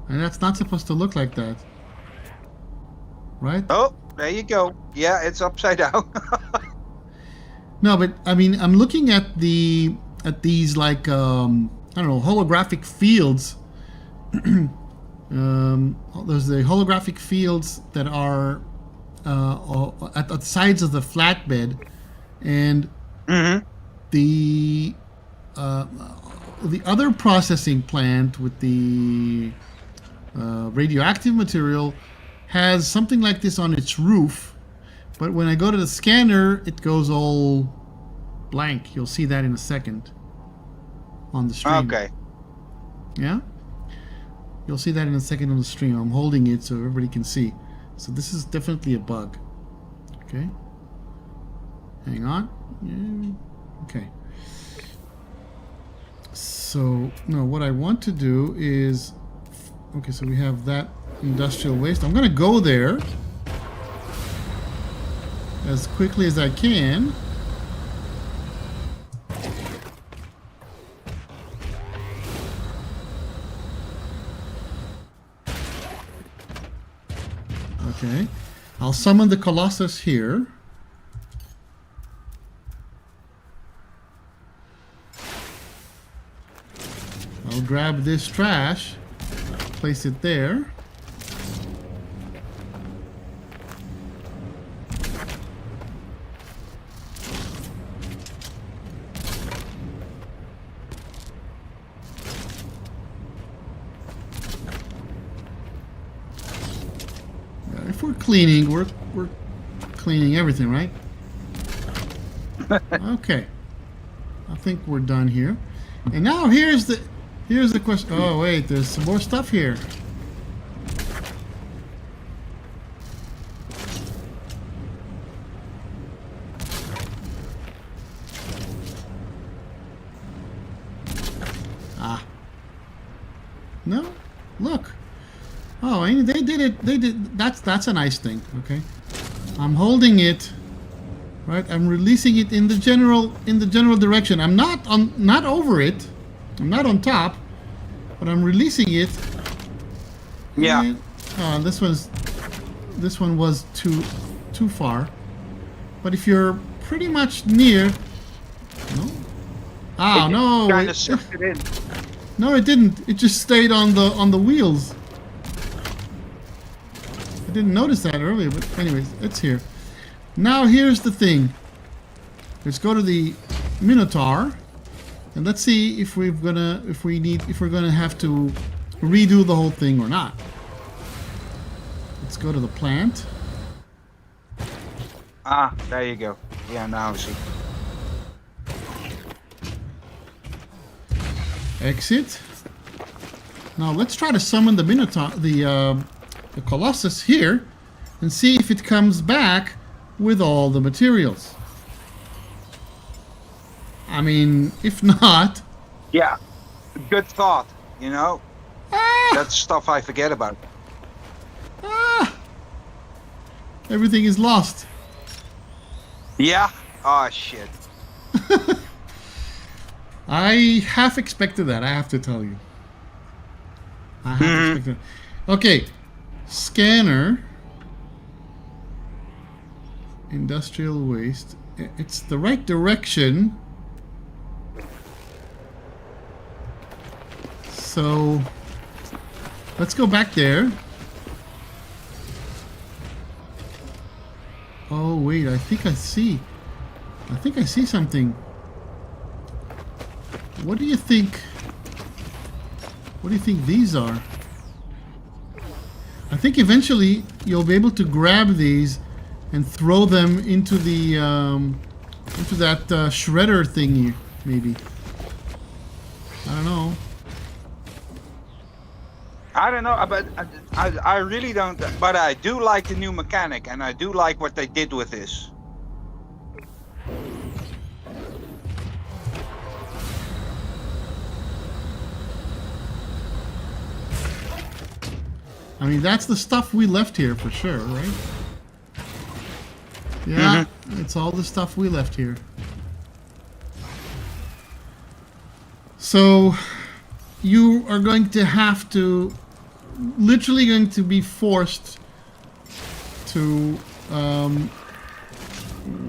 And that's not supposed to look like that. Right? Oh, there you go. Yeah, it's upside down. No, but I mean, I'm looking at these like I don't know, holographic fields. There's the holographic fields that are at the sides of the flatbed, and the other processing plant with the radioactive material has something like this on its roof, but when I go to the scanner, it goes all blank. You'll see that in a second on the stream. Okay. Yeah? You'll see that in a second on the stream. I'm holding it so everybody can see. So this is definitely a bug. Okay. Hang on. Yeah. Okay. So, no, what I want to do is... Okay, so we have that industrial waste. I'm going to go there as quickly as I can. Okay. I'll summon the Colossus here. I'll grab this trash, place it there. If we're cleaning, we're cleaning everything, right? Okay. I think we're done here. And now here's the question. Oh wait, there's some more stuff here. Ah. No? Look. Oh, and they did it. They did. That's a nice thing. Okay, I'm holding it, right? I'm releasing it in the general direction. I'm not over it. I'm not on top, but I'm releasing it. Yeah. And, this one was too far. But if you're pretty much near, no. Oh no! Kind of sucked it in. No, it didn't. It just stayed on the wheels. Didn't notice that earlier, but anyways, it's here. Now here's the thing. Let's go to the Minotaur, and let's see if we're gonna have to redo the whole thing or not. Let's go to the plant. Ah, there you go. Yeah, now I see. Exit. Now let's try to summon the Minotaur, the Colossus here, and see if it comes back with all the materials. I mean, if not... Yeah, good thought, you know? Ah! That's stuff I forget about. Ah! Everything is lost. Yeah? Oh, shit. I half expected that, I have to tell you. I half expected it. Okay, scanner. Industrial waste. It's the right direction. So let's go back there. Oh wait, I think I see something. What do you think? What do you think these are? I think eventually you'll be able to grab these and throw them into the into that shredder thingy, maybe. I don't know. I don't know, but I really don't. But I do like the new mechanic, and I do like what they did with this. I mean, that's the stuff we left here for sure, right? Yeah, it's all the stuff we left here. So, you are going to have to, literally going to be forced to,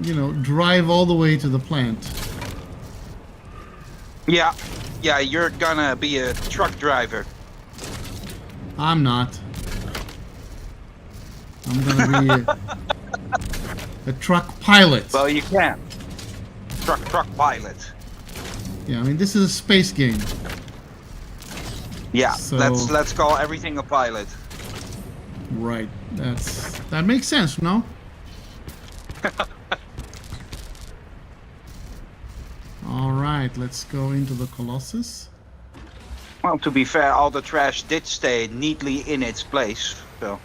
you know, drive all the way to the plant. Yeah, yeah, you're gonna be a truck driver. I'm not. I'm gonna be a truck pilot. Well, you can. Truck pilot. Yeah, I mean, this is a space game. Yeah, So- let's call everything a pilot. Right. That makes sense, no? All right, let's go into the Colossus. Well, to be fair, all the trash did stay neatly in its place, so.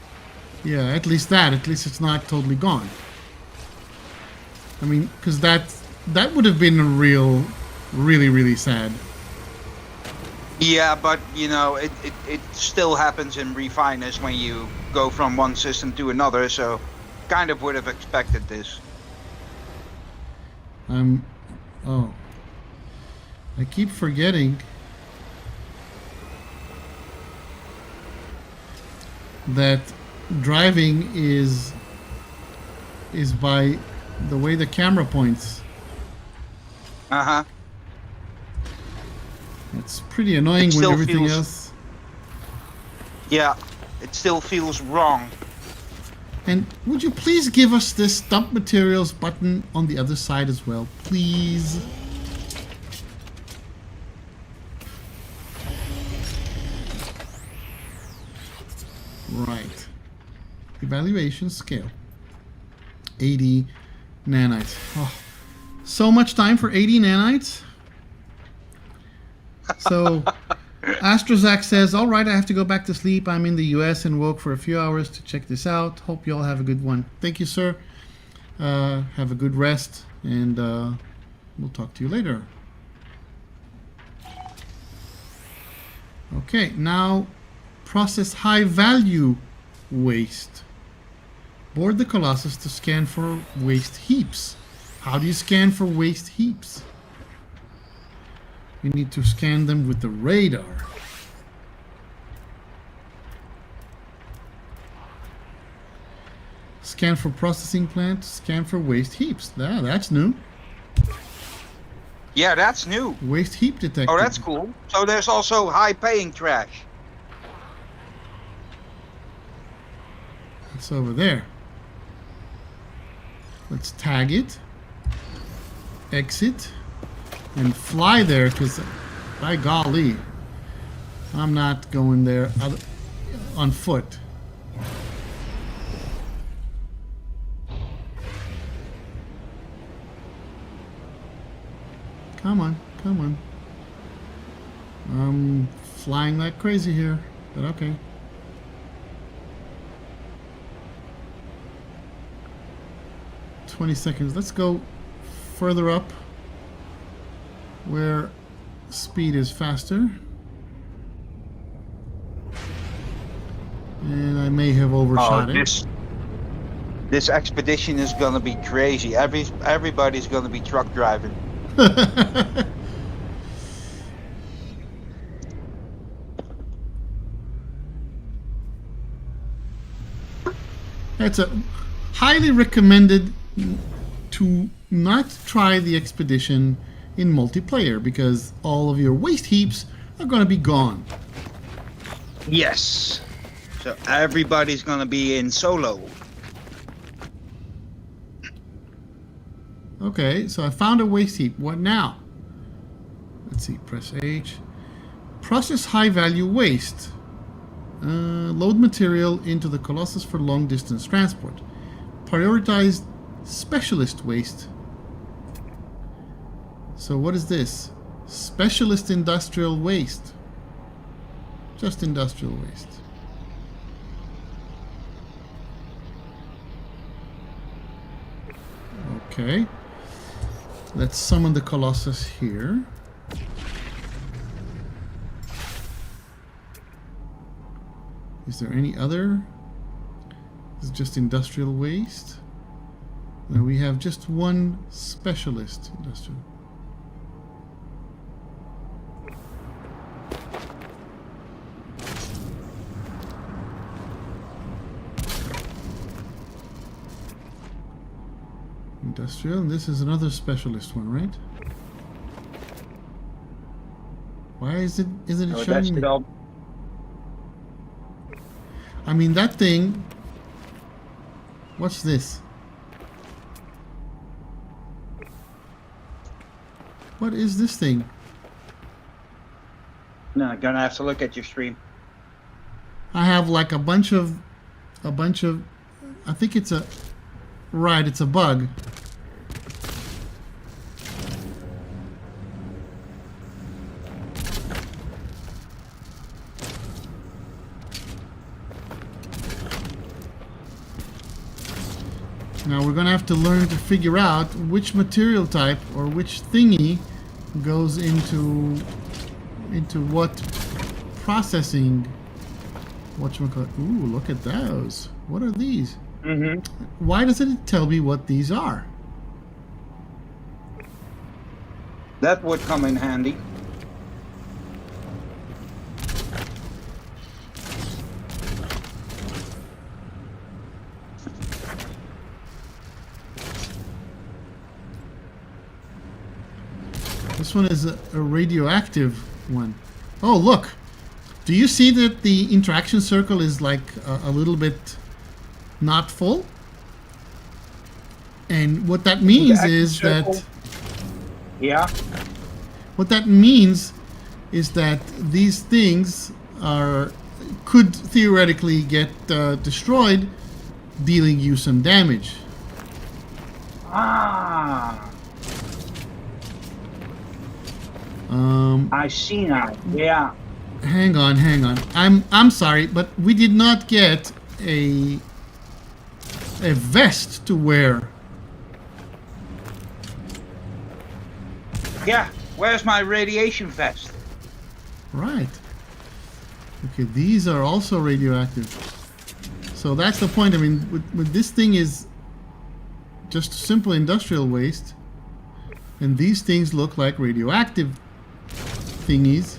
Yeah, at least that. At least it's not totally gone. I mean, because that would have been really sad. Yeah, but you know, it still happens in refiners when you go from one system to another, so kind of would have expected this. Oh. I keep forgetting that driving is by the way the camera points. Uh-huh. It's pretty annoying when still everything feels- else. Yeah, it still feels wrong. And would you please give us this dump materials button on the other side as well, please? Right. Evaluation scale. 80 nanites. Oh, so much time for 80 nanites? So, Astrazak says, all right, I have to go back to sleep. I'm in the US and woke for a few hours to check this out. Hope you all have a good one. Thank you, sir. Have a good rest, and we'll talk to you later. Okay, now process high value waste. Board the Colossus to scan for waste heaps. How do you scan for waste heaps? You need to scan them with the radar. Scan for processing plant, scan for waste heaps. That's new. Yeah, that's new. Waste heap detected. Oh, that's cool. So there's also high-paying trash. It's over there. Let's tag it. exit and fly there, because by golly, I'm not going there on foot. Come on, come on. I'm flying like crazy here, but okay. $20. Let's go further up where speed is faster. And I may have overshot it. This expedition is gonna be crazy. Everybody's gonna be truck driving. It's a highly recommended to not try the expedition in multiplayer, because all of your waste heaps are going to be gone. Yes. So everybody's gonna be in solo. Okay, so I found a waste heap. What now? Let's see, press H. Process high value waste. Load material into the Colossus for long distance transport. Prioritize specialist waste. So what is this? Specialist industrial waste. Just industrial waste. Okay. Let's summon the Colossus here. Is there any other? This is just industrial waste. Now we have just one specialist industrial. Industrial, and this is another specialist one, right? Why isn't it showing me? I mean, that thing. What's this? What is this thing? No, I'm gonna have to look at your stream. I have like a bunch of, I think it's a, right, it's a bug. Now we're going to have to learn to figure out which material type or which thingy goes into what processing. Whatchamacallit? Ooh, look at those. What are these? Mm-hmm. Why doesn't it tell me what these are? That would come in handy. This one is a radioactive one. Oh, look. Do you see that the interaction circle is like a little bit not full? And what that means is that... Yeah. What that means is that these things could theoretically get destroyed, dealing you some damage. Ah. I see now. Yeah. Hang on. I'm sorry, but we did not get a vest to wear. Yeah. Where's my radiation vest? Right. Okay, these are also radioactive. So that's the point. I mean, with this thing is just simple industrial waste, and these things look like radioactive thingies.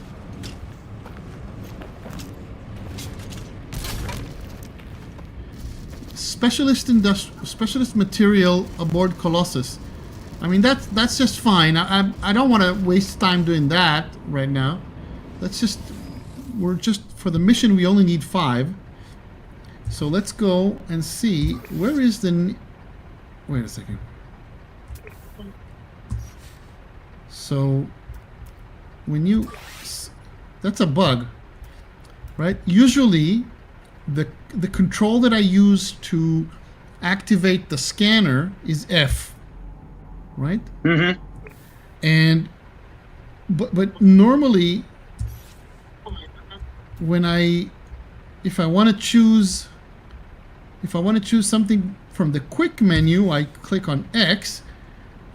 Specialist material aboard Colossus. I mean, that's just fine. I don't want to waste time doing that right now. We're just for the mission we only need 5. So let's go and see where is the. Wait a second. So when you, that's a bug, right? Usually the control that I use to activate the scanner is F, right? Mm-hmm. And but normally when if I want to choose something from the quick menu, I click on X,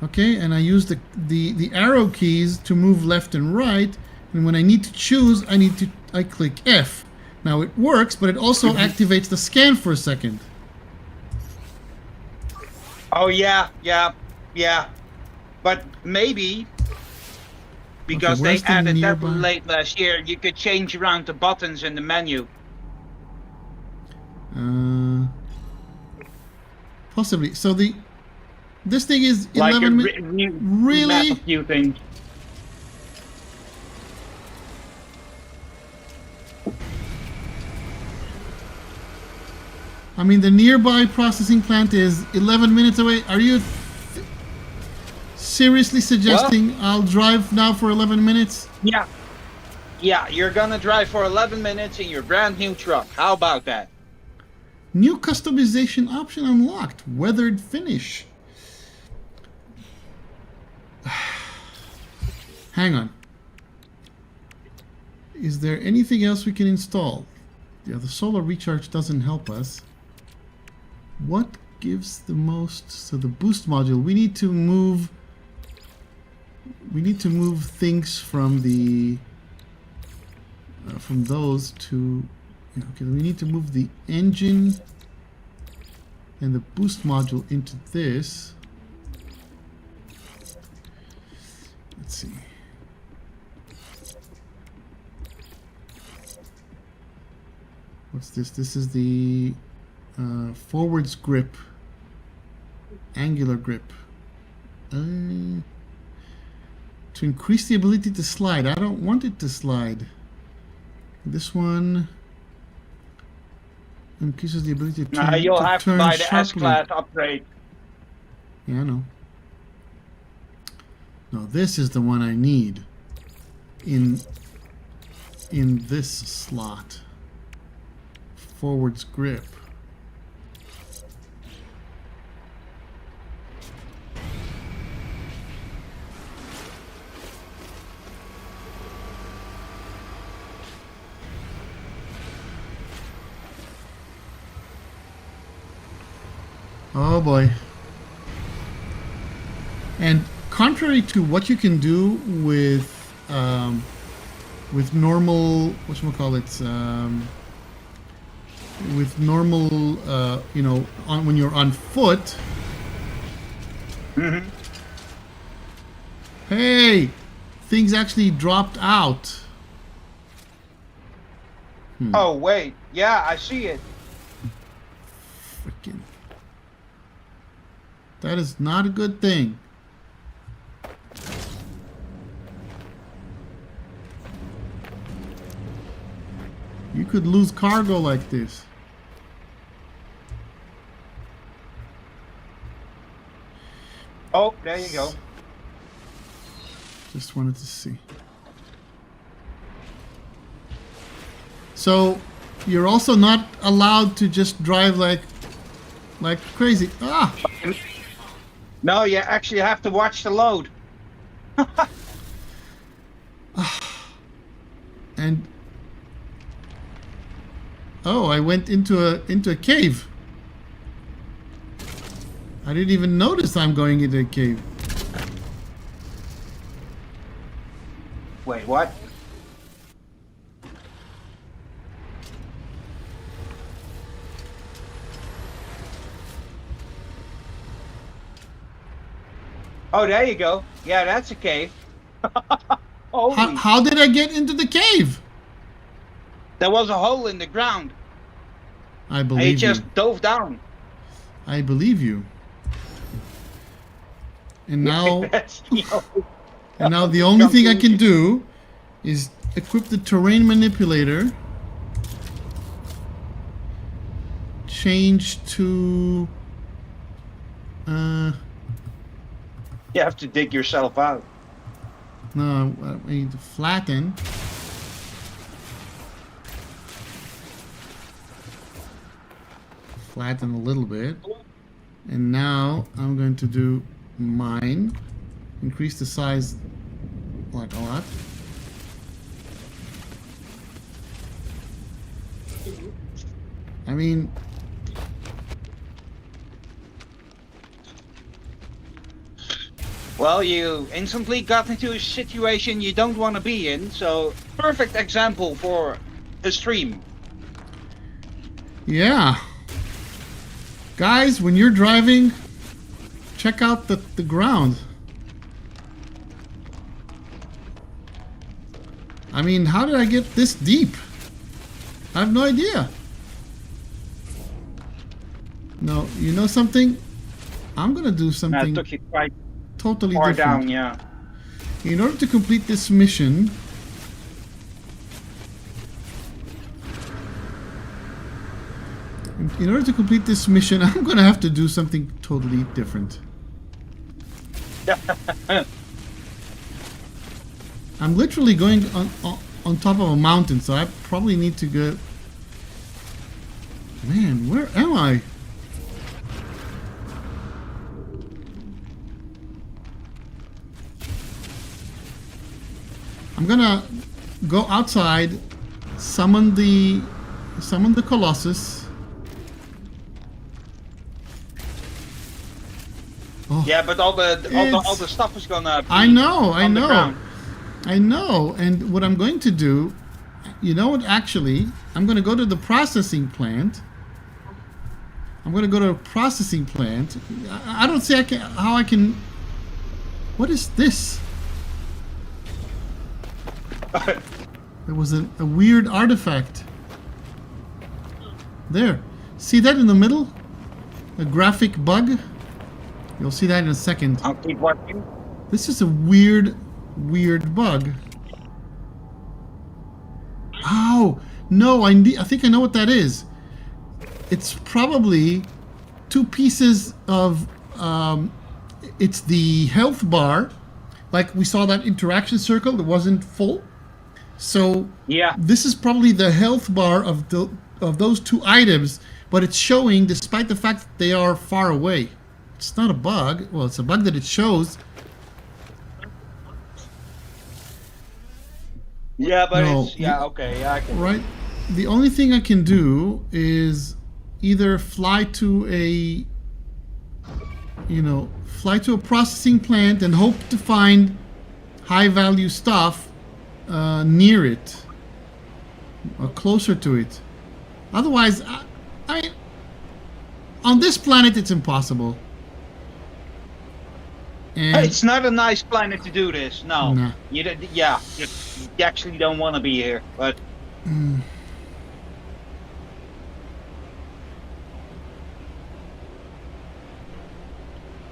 okay, and I use the arrow keys to move left and right, and when I need to choose, I click F. Now it works, but it also activates the scan for a second. Oh yeah. But maybe because they where's the added that nearby? late last year, you could change around the buttons in the menu. Possibly. So this thing is Like 11 minutes. map Really? a few things. I mean, the nearby processing plant is 11 minutes away. Are you seriously suggesting I'll drive now for 11 minutes? Yeah. Yeah, you're gonna drive for 11 minutes in your brand new truck. How about that? New customization option unlocked. Weathered finish. Hang on. Is there anything else we can install? Yeah, the solar recharge doesn't help us. What gives the most? So the boost module. We need to move things from the from those to. Okay, we need to move the engine and the boost module into this. Let's see. What's this? This is the forwards grip, angular grip. To increase the ability to slide. I don't want it to slide. This one increases the ability to turn, You'll have to turn buy the sharply. S-Class upgrade. Yeah, I know. No, this is the one I need in this slot. Forwards grip. Oh boy. And contrary to what you can do with normal, whatchamacallit, with normal, you know, when you're on foot. Mm-hmm. Hey, things actually dropped out. Oh wait, yeah, I see it. Freaking. That is not a good thing. You could lose cargo like this. Oh, there you go. Just wanted to see. So, you're also not allowed to just drive like crazy. Ah! No, you actually have to watch the load. And oh, I went into a cave. I didn't even notice I'm going into a cave. Wait, what? Oh, there you go. Yeah, that's a cave. Holy. How did I get into the cave? There was a hole in the ground. I And he believe just you. dove down. I believe you. And now, That's, you know, and now the only thing I can do is equip the terrain manipulator. Change to. you have to dig yourself out. No, I need to flatten. Flatten a little bit. And now I'm going to do mine. Increase the size like a lot. I mean, Well, you instantly got into a situation you don't want to be in, so perfect example for a stream. yeah. Guys, when you're driving, check out the ground. I mean, how did I get this deep? I have no idea. No, you know something? I'm gonna do It something took you quite totally far different. down, yeah. In order to complete this mission, I'm gonna have to do something totally different. I'm literally going on top of a mountain, so I probably need to go. Man, where am I? I'm gonna go outside, summon the Colossus. Oh, Yeah, but all the stuff is gonna be I know, on the ground. I know. And what I'm going to do, you know what? Actually, I'm going to go to the processing plant. I don't see how I can. What is this? There was a weird artifact. There. See that in the middle? A graphic bug? You'll see that in a second. I'll keep watching. This is a weird bug. Oh, no, I think I know what that is. It's probably two pieces of, it's the health bar. Like we saw that interaction circle that wasn't full. So Yeah. this is probably the health bar of those two items, but it's showing despite the fact that they are far away. It's not a bug. Well, it's a bug that it shows. Yeah, but No, it's okay. Yeah, I can. Right. The only thing I can do is either fly to a processing plant and hope to find high value stuff near it or closer to it. Otherwise, I on this planet it's impossible. And It's not a nice planet to do this. No. Nah. You actually don't want to be here, but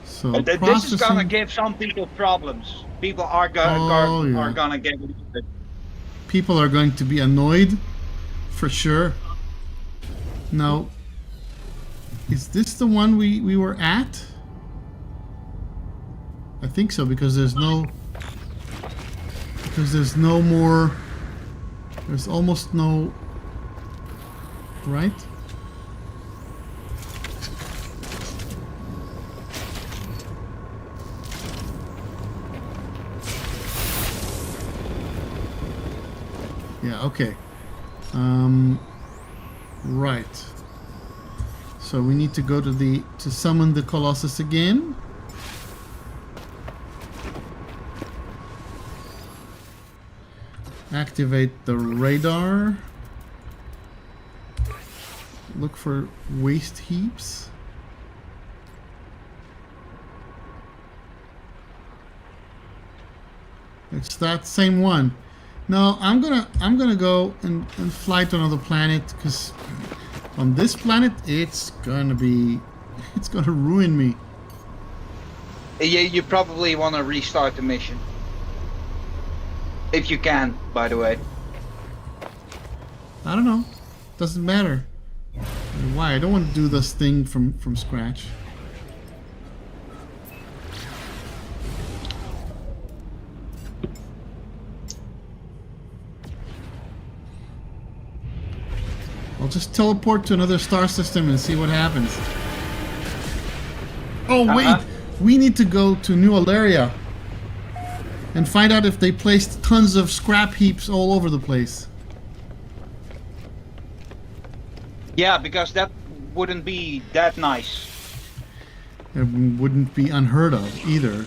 so this is gonna give some people problems. People are gonna get it. People are going to be annoyed, for sure. Now, is this the one we were at? I think so, because there's no more. There's almost no. Right? Yeah, okay. Right. So we need to go to summon the Colossus again. Activate the radar. Look for waste heaps. It's that same one. No, I'm gonna go and fly to another planet, because on this planet it's gonna ruin me. You probably want to restart the mission. If you can, by the way. I don't know. Doesn't matter. Why? I don't want to do this thing from scratch. I'll just teleport to another star system and see what happens. Oh wait, we need to go to New Alaria and find out if they placed tons of scrap heaps all over the place. Yeah, because that wouldn't be that nice. It wouldn't be unheard of either.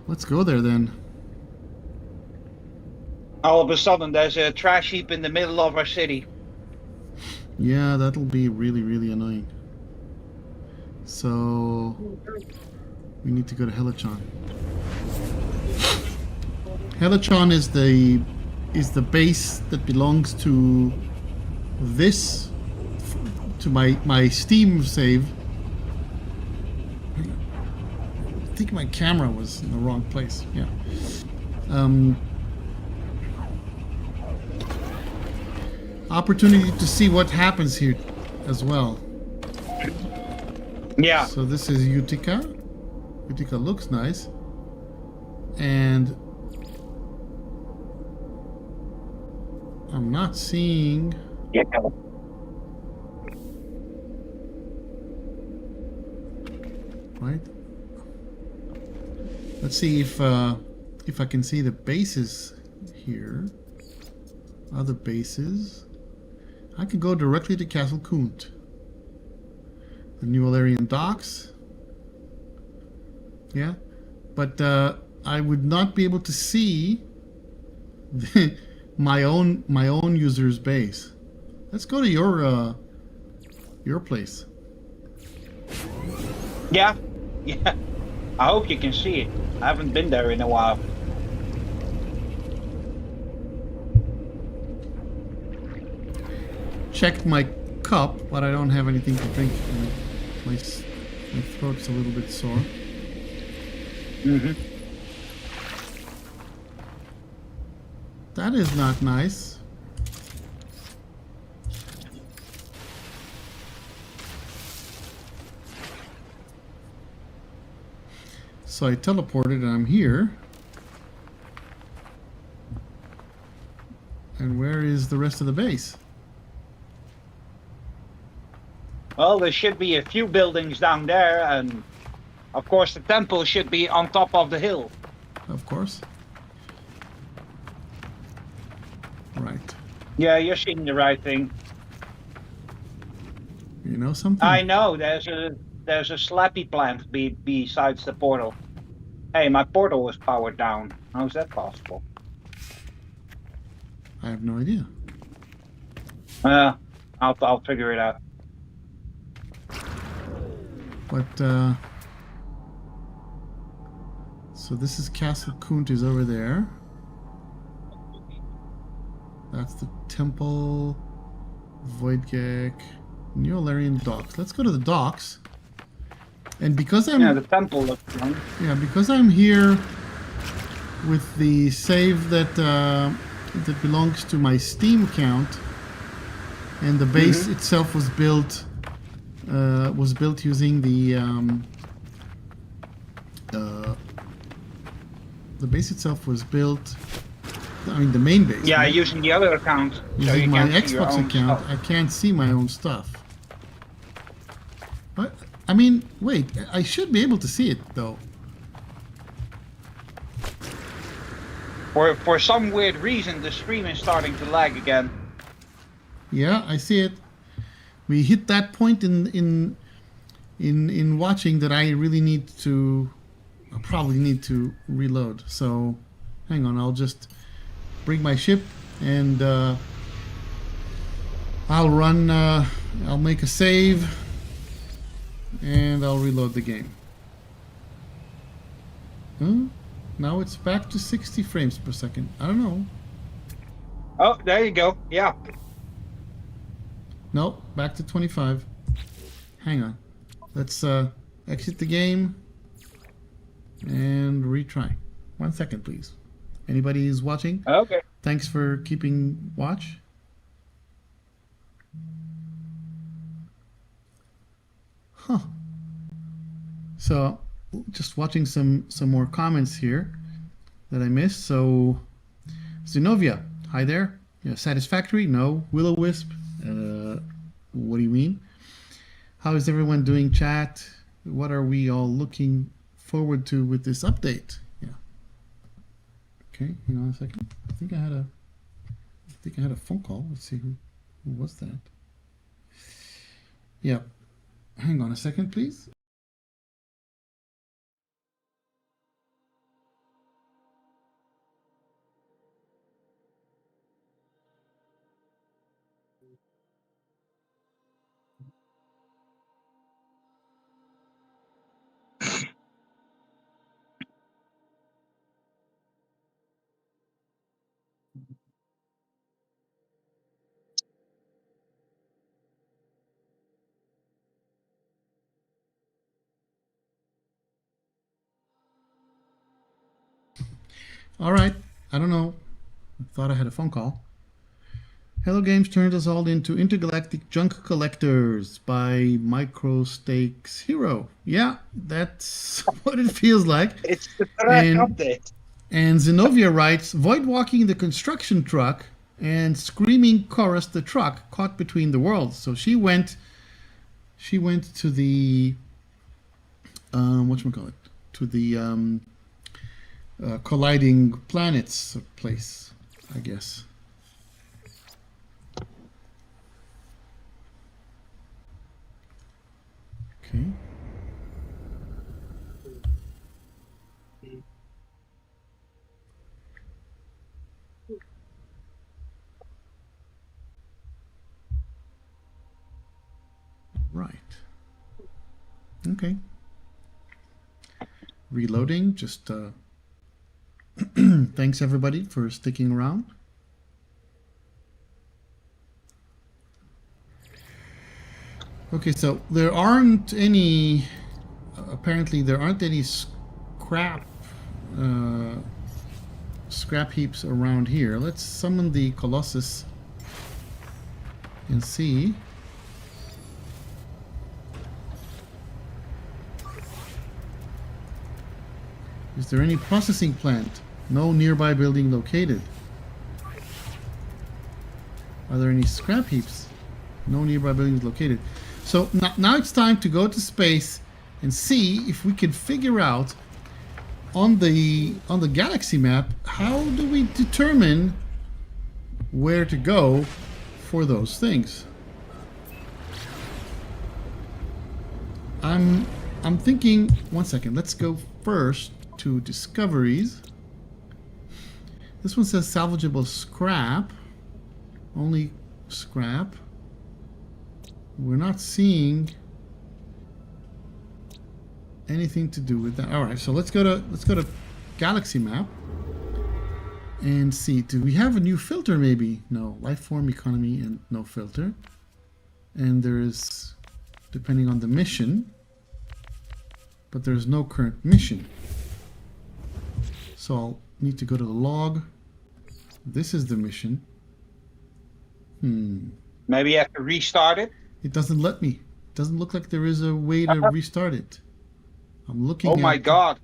Let's go there then. All of a sudden, there's a trash heap in the middle of our city. Yeah, that'll be really, really annoying. So we need to go to Helachon. Helachon is the base that belongs to this, to my Steam save. I think my camera was in the wrong place. Yeah. Opportunity to see what happens here as well. Yeah. So this is Utica. Utica looks nice. And I'm not seeing... Yeah. Right? Let's see if I can see the bases here. Other bases. I can go directly to Castle Kunt. The New Alarian docks. Yeah, but I would not be able to see my own user's base. Let's go to your place. Yeah. Yeah. I hope you can see it. I haven't been there in a while. Checked my cup, but I don't have anything to drink. My throat's a little bit sore. That is not nice. So I teleported and I'm here. And where is the rest of the base? Well, there should be a few buildings down there, and of course the temple should be on top of the hill. Of course. Right. Yeah, you're seeing the right thing. You know something? I know, there's a slappy plant besides the portal. Hey, my portal was powered down. How's that possible? I have no idea. I'll figure it out. But so this is Castle Kunt is over there. That's the temple, Voidgek, New Alarian docks. Let's go to the docks. And because I'm the temple looks fun. Yeah, because I'm here with the save that that belongs to my Steam account, and the base itself was built using the base itself was built. I mean, the main base. Yeah, right? using the other account. Using my Xbox account, stuff. I can't see my own stuff. But I mean, wait, I should be able to see it though. For some weird reason, the stream is starting to lag again. Yeah, I see it. We hit that point in watching that I really need to. I probably need to reload. So, hang on. I'll just bring my ship and I'll run. I'll make a save and I'll reload the game. Huh? Now it's back to 60 frames per second. I don't know. Oh, there you go. Yeah. Nope, back to 25. Hang on. Let's exit the game and retry. 1 second, please. Anybody who's watching? Okay. Thanks for keeping watch. Huh. So, just watching some more comments here. that I missed. So, Zenobia, hi there. Yeah, satisfactory? No. Will-O-Wisp? What do you mean? How is everyone doing, chat? What are we all looking forward to with this update? Yeah. Okay, hang on a second. I think I had a phone call. Let's see who was that. Yeah. Hang on a second, please. All right. I don't know. I thought I had a phone call. Hello Games turned us all into intergalactic junk collectors by Micro Stakes Hero. Yeah, that's what it feels like. It's the correct And update. And Zenobia writes, void walking the construction truck and screaming chorus the truck caught between the worlds. So she went to the whatchamacallit, to the colliding planets place, I guess. Okay. Right. Okay. Reloading. Just thanks everybody for sticking around. Okay, so there aren't any. Apparently, there aren't any scrap heaps around here. Let's summon the Colossus and see. Is there any processing plant? No nearby building located. Are there any scrap heaps? No nearby buildings located. So now it's time to go to space and see if we can figure out on the galaxy map, how do we determine where to go for those things? I'm thinking, one second, let's go first to discoveries. This one says salvageable scrap, only scrap. We're not seeing anything to do with that. All right, so let's go to galaxy map and see. Do we have a new filter? Maybe no. Life form, economy, and no filter. And there is, depending on the mission, but there's no current mission. So I'll need to go to the log. This is the mission. Maybe you have to restart it. It doesn't let me. It doesn't look like there is a way to restart it. I'm looking Oh my God.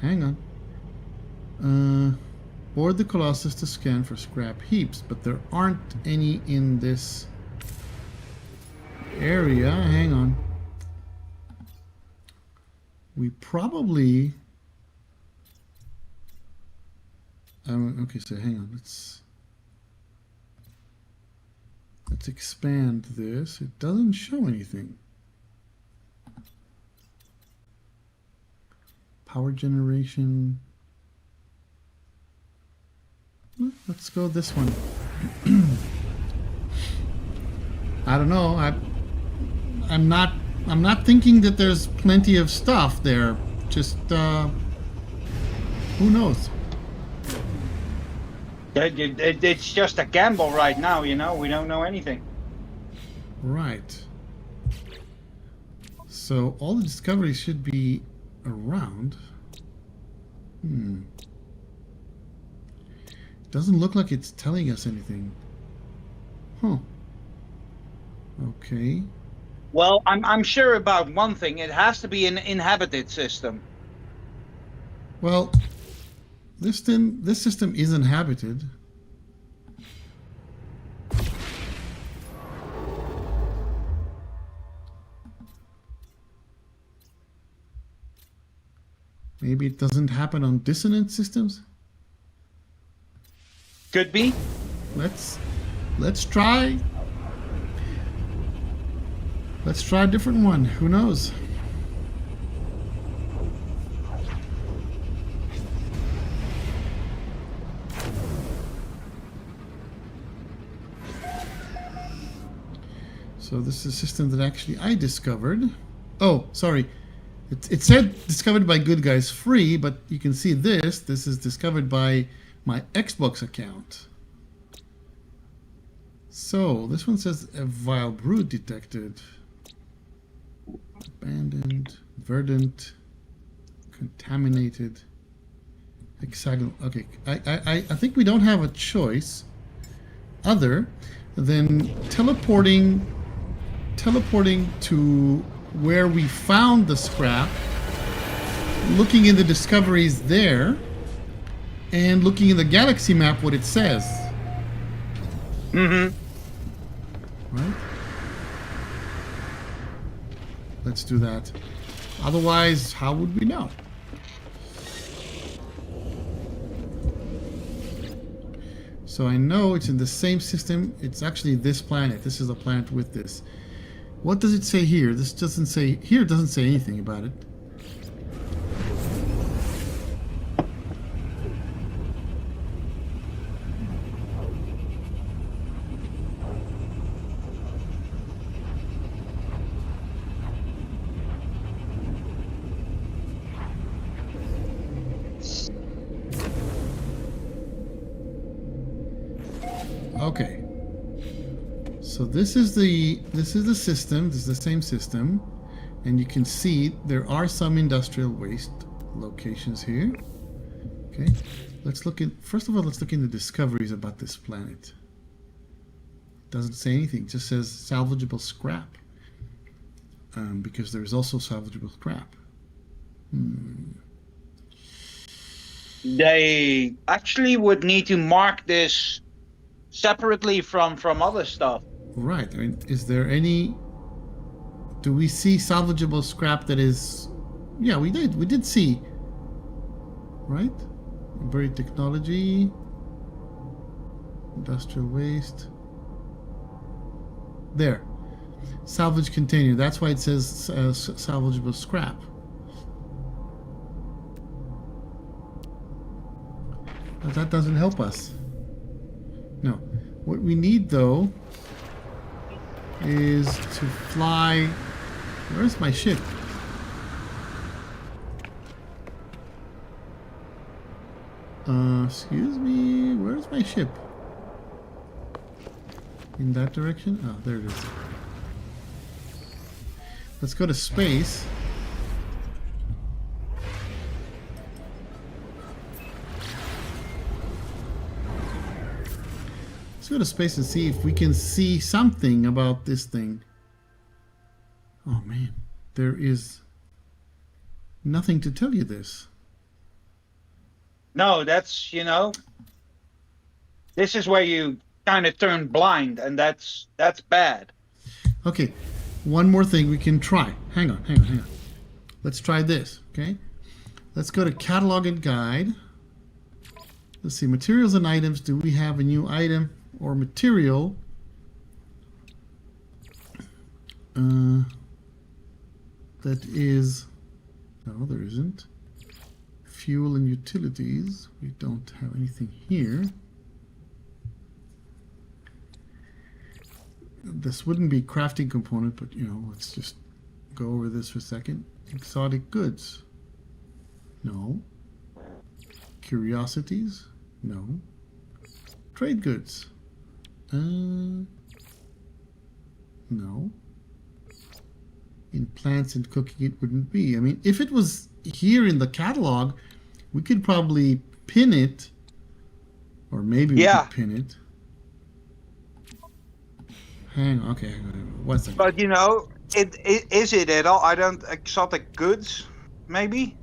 Hang on. Board the Colossus to scan for scrap heaps, but there aren't any in this area. Hang on. We probably... okay, so hang on. Let's expand this. It doesn't show anything. Power generation. Let's go this one. I don't know. I'm not thinking that there's plenty of stuff there. Just who knows? It's just a gamble right now, you know. We don't know anything. Right. So all the discoveries should be around. Doesn't look like it's telling us anything. Huh. Okay. Well, I'm sure about one thing. It has to be an inhabited system. Well, This system is inhabited. Maybe it doesn't happen on dissonant systems. Could be. Let's try. Let's try a different one. Who knows? So this is a system that actually I discovered. Oh, sorry. It said discovered by good guys free, but you can see this. This is discovered by my Xbox account. So this one says a vile brood detected. Abandoned, verdant, contaminated, hexagonal. Okay, I think we don't have a choice other than teleporting to where we found the scrap, looking in the discoveries there, and looking in the galaxy map what it says. Mm-hmm. Right? Let's do that. Otherwise, how would we know? So I know it's in the same system. It's actually this planet. This is a planet with this. What does it say here? This doesn't say... Here it doesn't say anything about it. Okay. So this is the system. This is the same system, and you can see there are some industrial waste locations here. Okay. Let's look at first of all. Let's look into discoveries about this planet. Doesn't say anything. It just says salvageable scrap. Because there's also salvageable scrap. They actually would need to mark this separately from other stuff. Right. I mean, is there any... Do we see salvageable scrap that is... Yeah, we did. We did see. Right? Buried technology. Industrial waste. There. Salvage container. That's why it says salvageable scrap. But that doesn't help us. No. What we need, though, is to fly... Where's my ship? Excuse me, where's my ship? In that direction? Oh, there it is. Let's go to space. Let's go to space and see if we can see something about this thing. Oh man, there is nothing to tell you this. No, that's, this is where you kind of turn blind, and that's bad. Okay, one more thing we can try. Hang on. Let's try this, okay? Let's go to catalog and guide. Let's see, materials and items. Do we have a new item or material? That is... No, there isn't. Fuel and utilities. We don't have anything here. This wouldn't be crafting component, but let's just go over this for a second. Exotic goods. No. Curiosities. No. Trade goods. No. In plants and cooking it wouldn't be. I mean, if it was here in the catalog, we could probably pin it, or maybe we could pin it. Hang on, okay, 1 second. But is it at all? I don't... Exotic goods, maybe?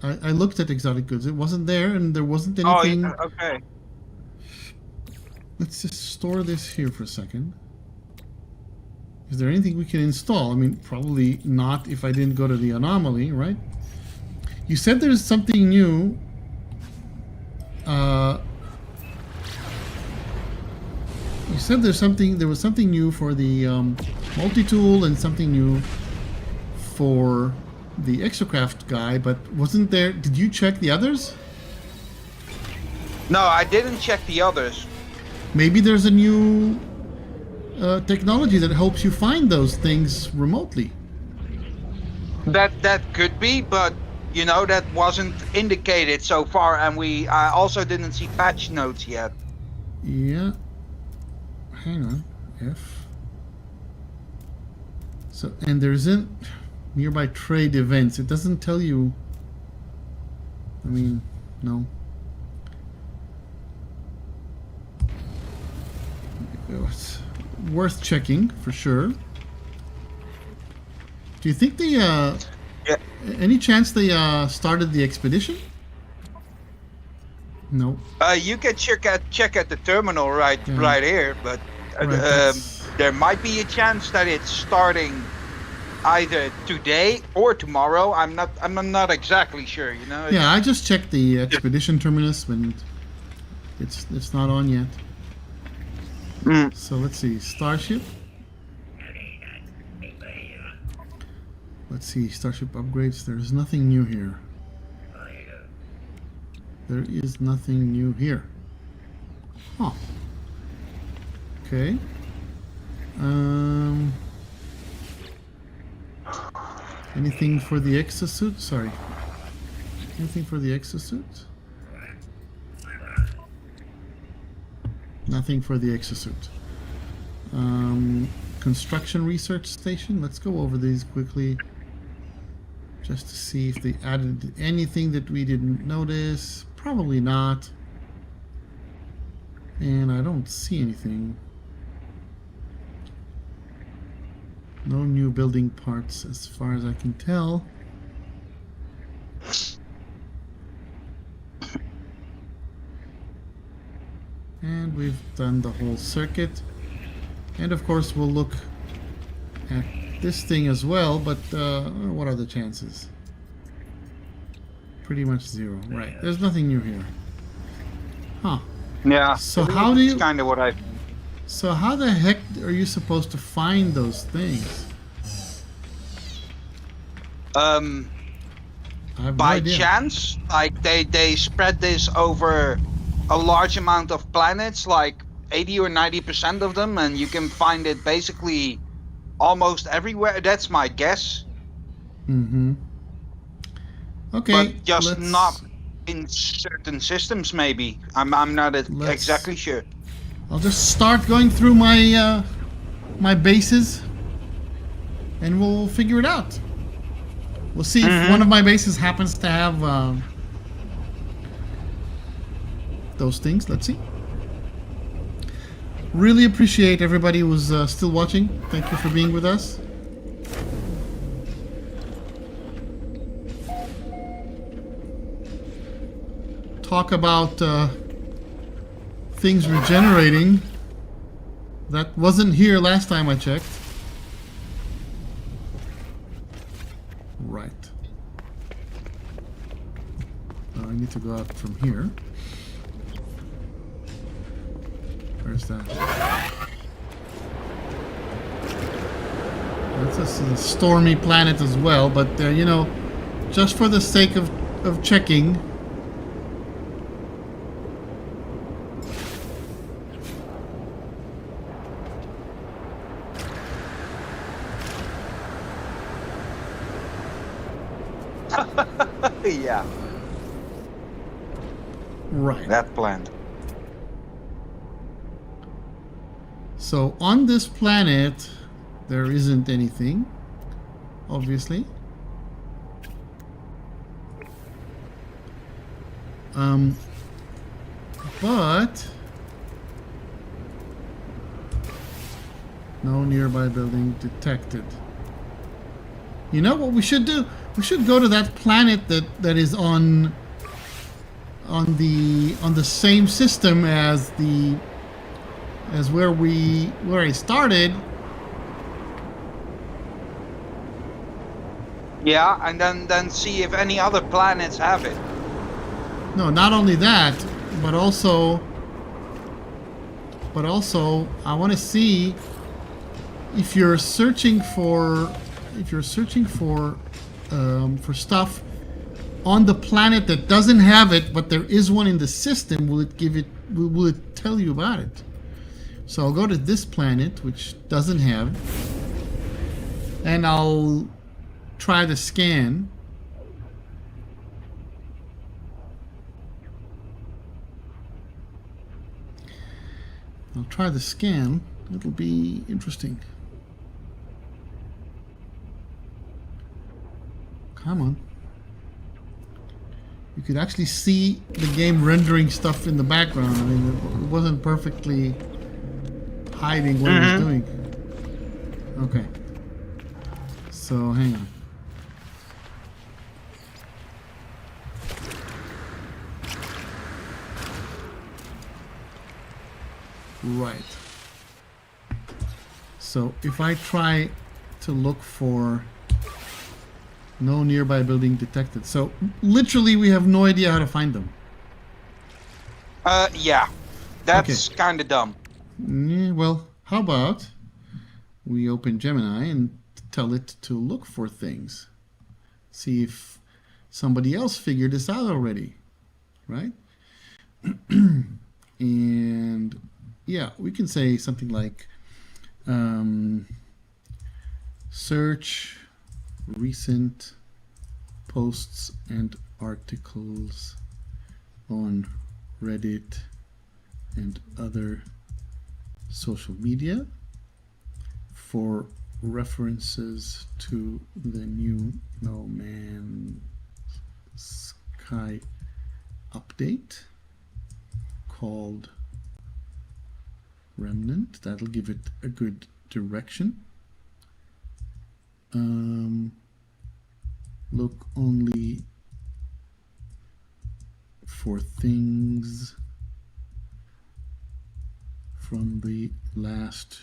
I looked at exotic goods. It wasn't there, and there wasn't Oh, anything. okay. Let's just store this here for a second. Is there anything we can install? I mean, probably not if I didn't go to the anomaly, right? You said there's something new. You said there was something new for the multi-tool and something new for the exocraft guy, but wasn't there? Did you check the others? No, I didn't check the others. Maybe there's a new technology that helps you find those things remotely. That could be, but you know that wasn't indicated so far, and I also didn't see patch notes yet. Yeah. Hang on. F. So, and there isn't nearby trade events. It doesn't tell you. I mean, no. It's worth checking for sure. Do you think they Yeah. any chance they started the expedition? No. You can check at the terminal right here, but Right, there might be a chance that it's starting either today or tomorrow. I'm not exactly sure. You know. Yeah, I just checked the expedition terminus, and it's not on yet. So let's see, Starship. Let's see, Starship upgrades. There's nothing new here. There is nothing new here. Huh. Okay. Anything for the exosuit? Sorry. Anything for the exosuit? Nothing for the exosuit. Construction research station. Let's go over these quickly, just to see if they added anything that we didn't notice. Probably not. And I don't see anything. No new building parts as far as I can tell. And we've done the whole circuit. And of course we'll look at this thing as well, but what are the chances? Pretty much zero. Right, there's nothing new here. Huh. Yeah. So how do you... That's kind of what I... So how the heck are you supposed to find those things? I have no By idea. chance, like they spread this over a large amount of planets, like 80 or 90% of them, and you can find it basically almost everywhere. That's my guess. Mm-hmm. Okay. But just not in certain systems, maybe. I'm not exactly sure. I'll just start going through my my bases, and we'll figure it out. We'll see if one of my bases happens to have those things. Let's see. Really appreciate everybody who's still watching. Thank you for being with us. Talk about things regenerating. That wasn't here last time I checked. Right. I need to go out from here. Where's that? That's a stormy planet as well, but you know, just for the sake of checking. Yeah. Right. That planned. So on this planet, there isn't anything, obviously. But no nearby building detected. You know what we should do? We should go to that planet that is on the same system as where I started. Yeah, and then see if any other planets have it. No, not only that, but also I want to see if you're searching for stuff on the planet that doesn't have it, but there is one in the system. Will it tell you about it? So I'll go to this planet, which doesn't have, and I'll try the scan. I'll try the scan. It'll be interesting. Come on. You could actually see the game rendering stuff in the background. I mean, it wasn't perfectly hiding what it was doing. Okay. So, hang on. Right. So if I try to look for no nearby building detected. So literally we have no idea how to find them. Yeah. That's kind of dumb. Yeah, well, how about we open Gemini and tell it to look for things. See if somebody else figured this out already, right? And yeah, we can say something like search recent posts and articles on Reddit and other social media for references to the new No Man's Sky update called Remnant. That'll give it a good direction. Look only for things from the last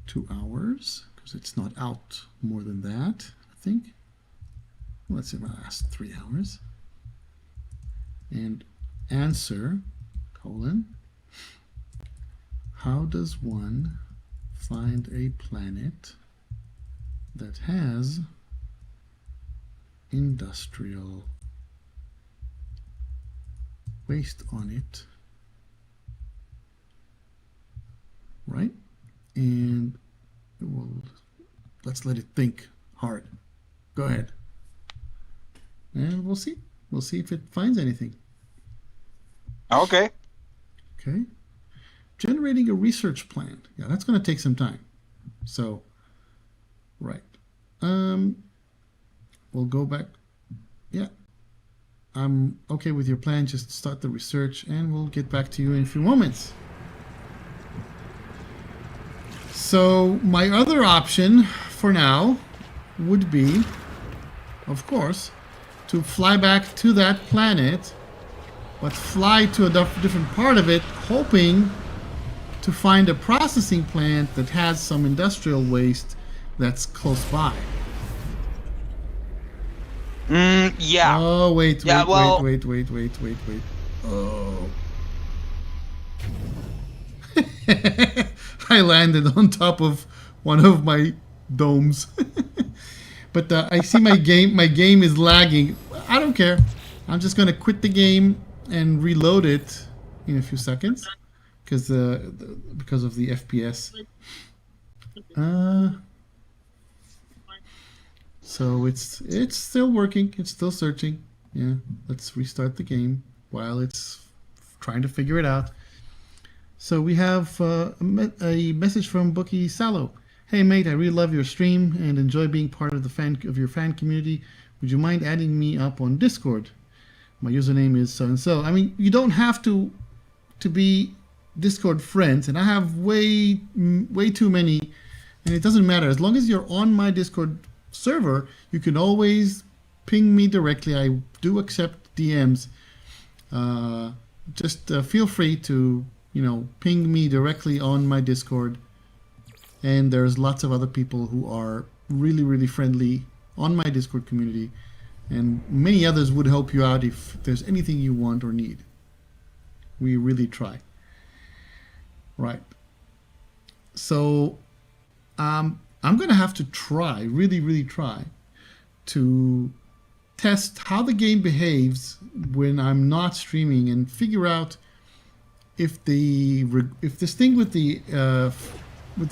2 hours, because it's not out more than that, I think. Let's say the last 3 hours. And answer, colon, how does one find a planet that has industrial waste on it, right? And let's let it think hard. Go ahead. And we'll see. We'll see if it finds anything. Okay. Okay. Generating a research plan. Yeah, that's going to take some time. So, right. We'll go back. Yeah. I'm okay with your plan. Just start the research and we'll get back to you in a few moments. So, my other option for now would be, of course, to fly back to that planet, but fly to a different part of it, hoping to find a processing plant that has some industrial waste that's close by. Yeah. Oh, wait. Yeah, Wait. Oh. I landed on top of one of my domes. But I see my game is lagging. I don't care. I'm just going to quit the game and reload it in a few seconds because of the FPS. So it's still working. It's still searching. Yeah, let's restart the game while it's trying to figure it out. So we have a message from Bookie Salo. Hey mate, I really love your stream and enjoy being part of your fan community. Would you mind adding me up on Discord? My username is so and so. I mean, you don't have to be Discord friends, and I have way too many, and it doesn't matter as long as you're on my Discord server, you can always ping me directly. I do accept DMs. Just feel free to, ping me directly on my Discord. And there's lots of other people who are really, really friendly on my Discord community. And many others would help you out if there's anything you want or need. We really try. Right. So I'm going to have to try, really, really try, to test how the game behaves when I'm not streaming and figure out if this thing with the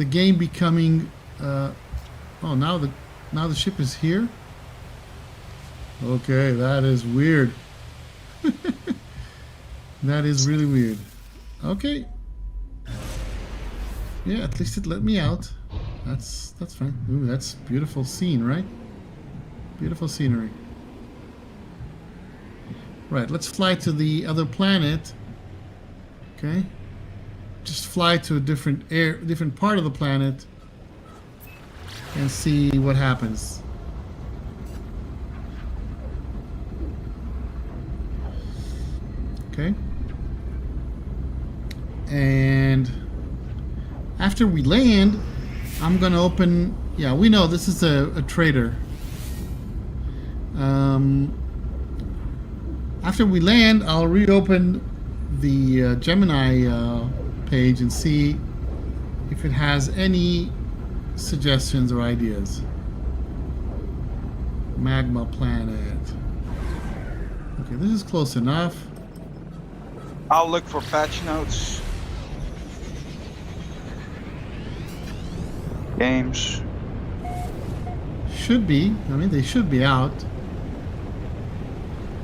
game becoming now the ship is here. Okay, that is weird. That is really weird. Okay. Yeah, at least it let me out. That's fine. Ooh, that's beautiful scene, right? Beautiful scenery. Right, let's fly to the other planet. Okay. Just fly to a different part of the planet and see what happens. Okay. And after we land, I'm going to open... Yeah, we know this is a trader. After we land, I'll reopen the Gemini page and see if it has any suggestions or ideas. Magma planet. Okay, this is close enough. I'll look for patch notes. Games. Should be. I mean, they should be out.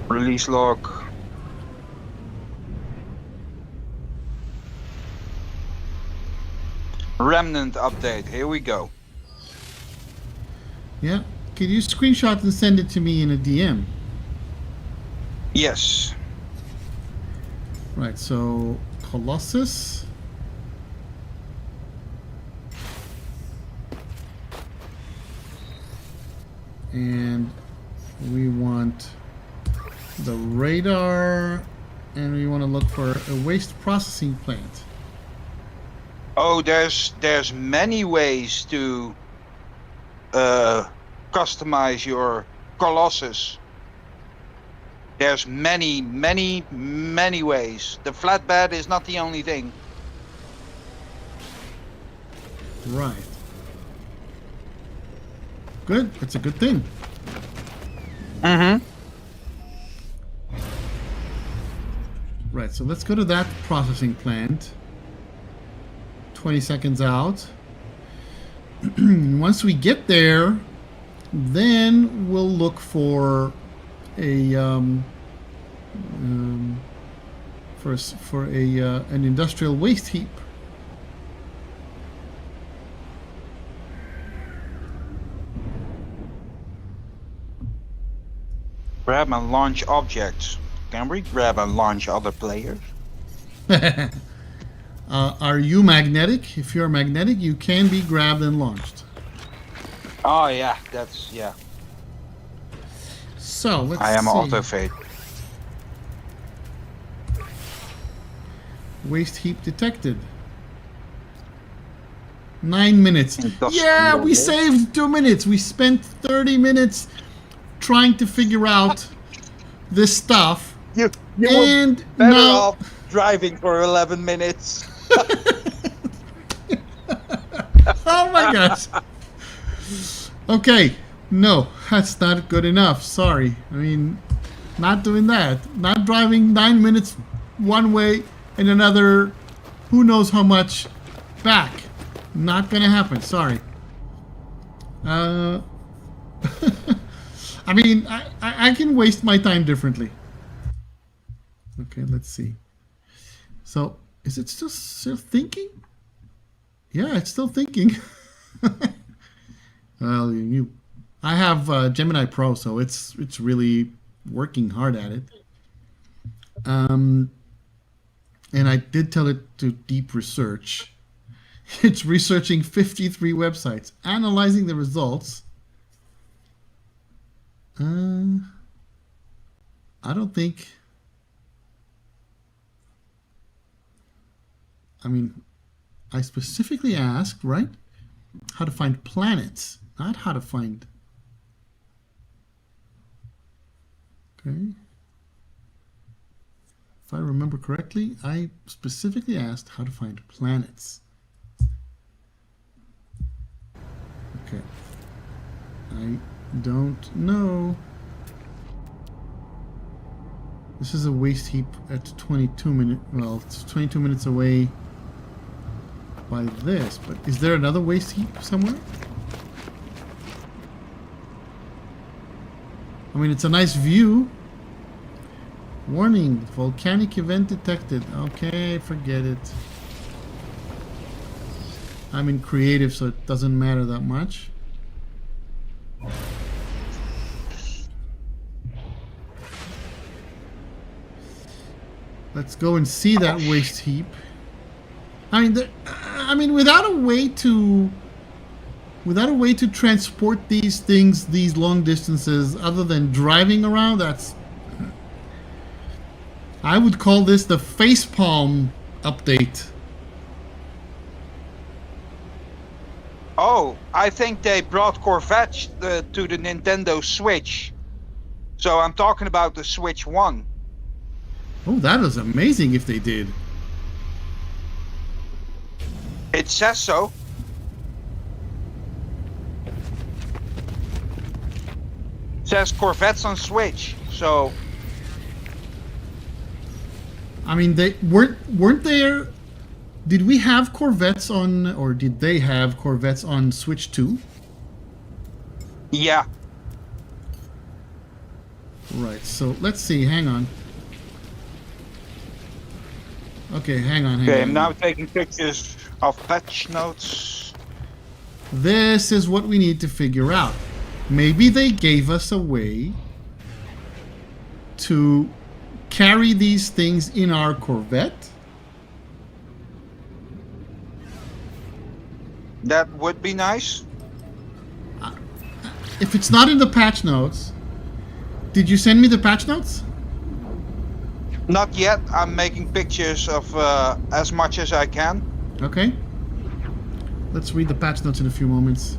Release log. Remnant update. Here we go. Yeah. Can you screenshot and send it to me in a DM? Yes. Right, so Colossus. And we want the radar, and we want to look for a waste processing plant. Oh, there's many ways to customize your Colossus. There's many ways. The flatbed is not the only thing. Right. Good. That's a good thing. Mm-hmm. Right, so let's go to that processing plant. 20 seconds out. Once we get there, then we'll look for a an industrial waste heap. Grab and launch objects. Can we grab and launch other players? Are you magnetic? If you're magnetic, you can be grabbed and launched. Oh yeah, that's yeah. So let's I am see. auto fade. Waste heap detected. 9 minutes. Yeah, we saved 2 minutes. We spent 30 minutes trying to figure out this stuff. You and were better now off driving for 11 minutes. Oh my gosh. Okay, no, that's not good enough. Sorry. I mean, not doing that. Not driving 9 minutes one way and another who knows how much back. Not gonna happen. Sorry. I mean, I can waste my time differently. Okay, let's see. So, is it still thinking? Yeah, it's still thinking. Well, I have Gemini Pro, so it's really working hard at it. And I did tell it to deep research. It's researching 53 websites, analyzing the results. I don't think. I mean, I specifically asked, right? How to find planets, not how to find. Okay. If I remember correctly, I specifically asked how to find planets. Okay. I don't know. This is a waste heap at 22 minutes. Well, it's 22 minutes away by this, but is there another waste heap somewhere? I mean, it's a nice view. Warning, volcanic event detected. Okay, forget it. I'm in creative, so it doesn't matter that much. Let's go and see that waste heap. I mean, without a way to transport these things these long distances, other than driving around, I would call this the facepalm update. Oh, I think they brought Corvettes to the Nintendo Switch. So I'm talking about the Switch 1. Oh, that is amazing if they did. It says so. It says Corvettes on Switch. So I mean, they weren't there. Did we have Corvettes on, or did they have Corvettes on Switch 2? yeah. Right, so let's see, hang on. Okay, hang on. Okay, I'm now taking pictures of patch notes. This is what we need to figure out. Maybe they gave us a way to carry these things in our Corvette. That would be nice. If it's not in the patch notes, did you send me the patch notes? Not yet. I'm making pictures of as much as I can. Okay. Let's read the patch notes in a few moments.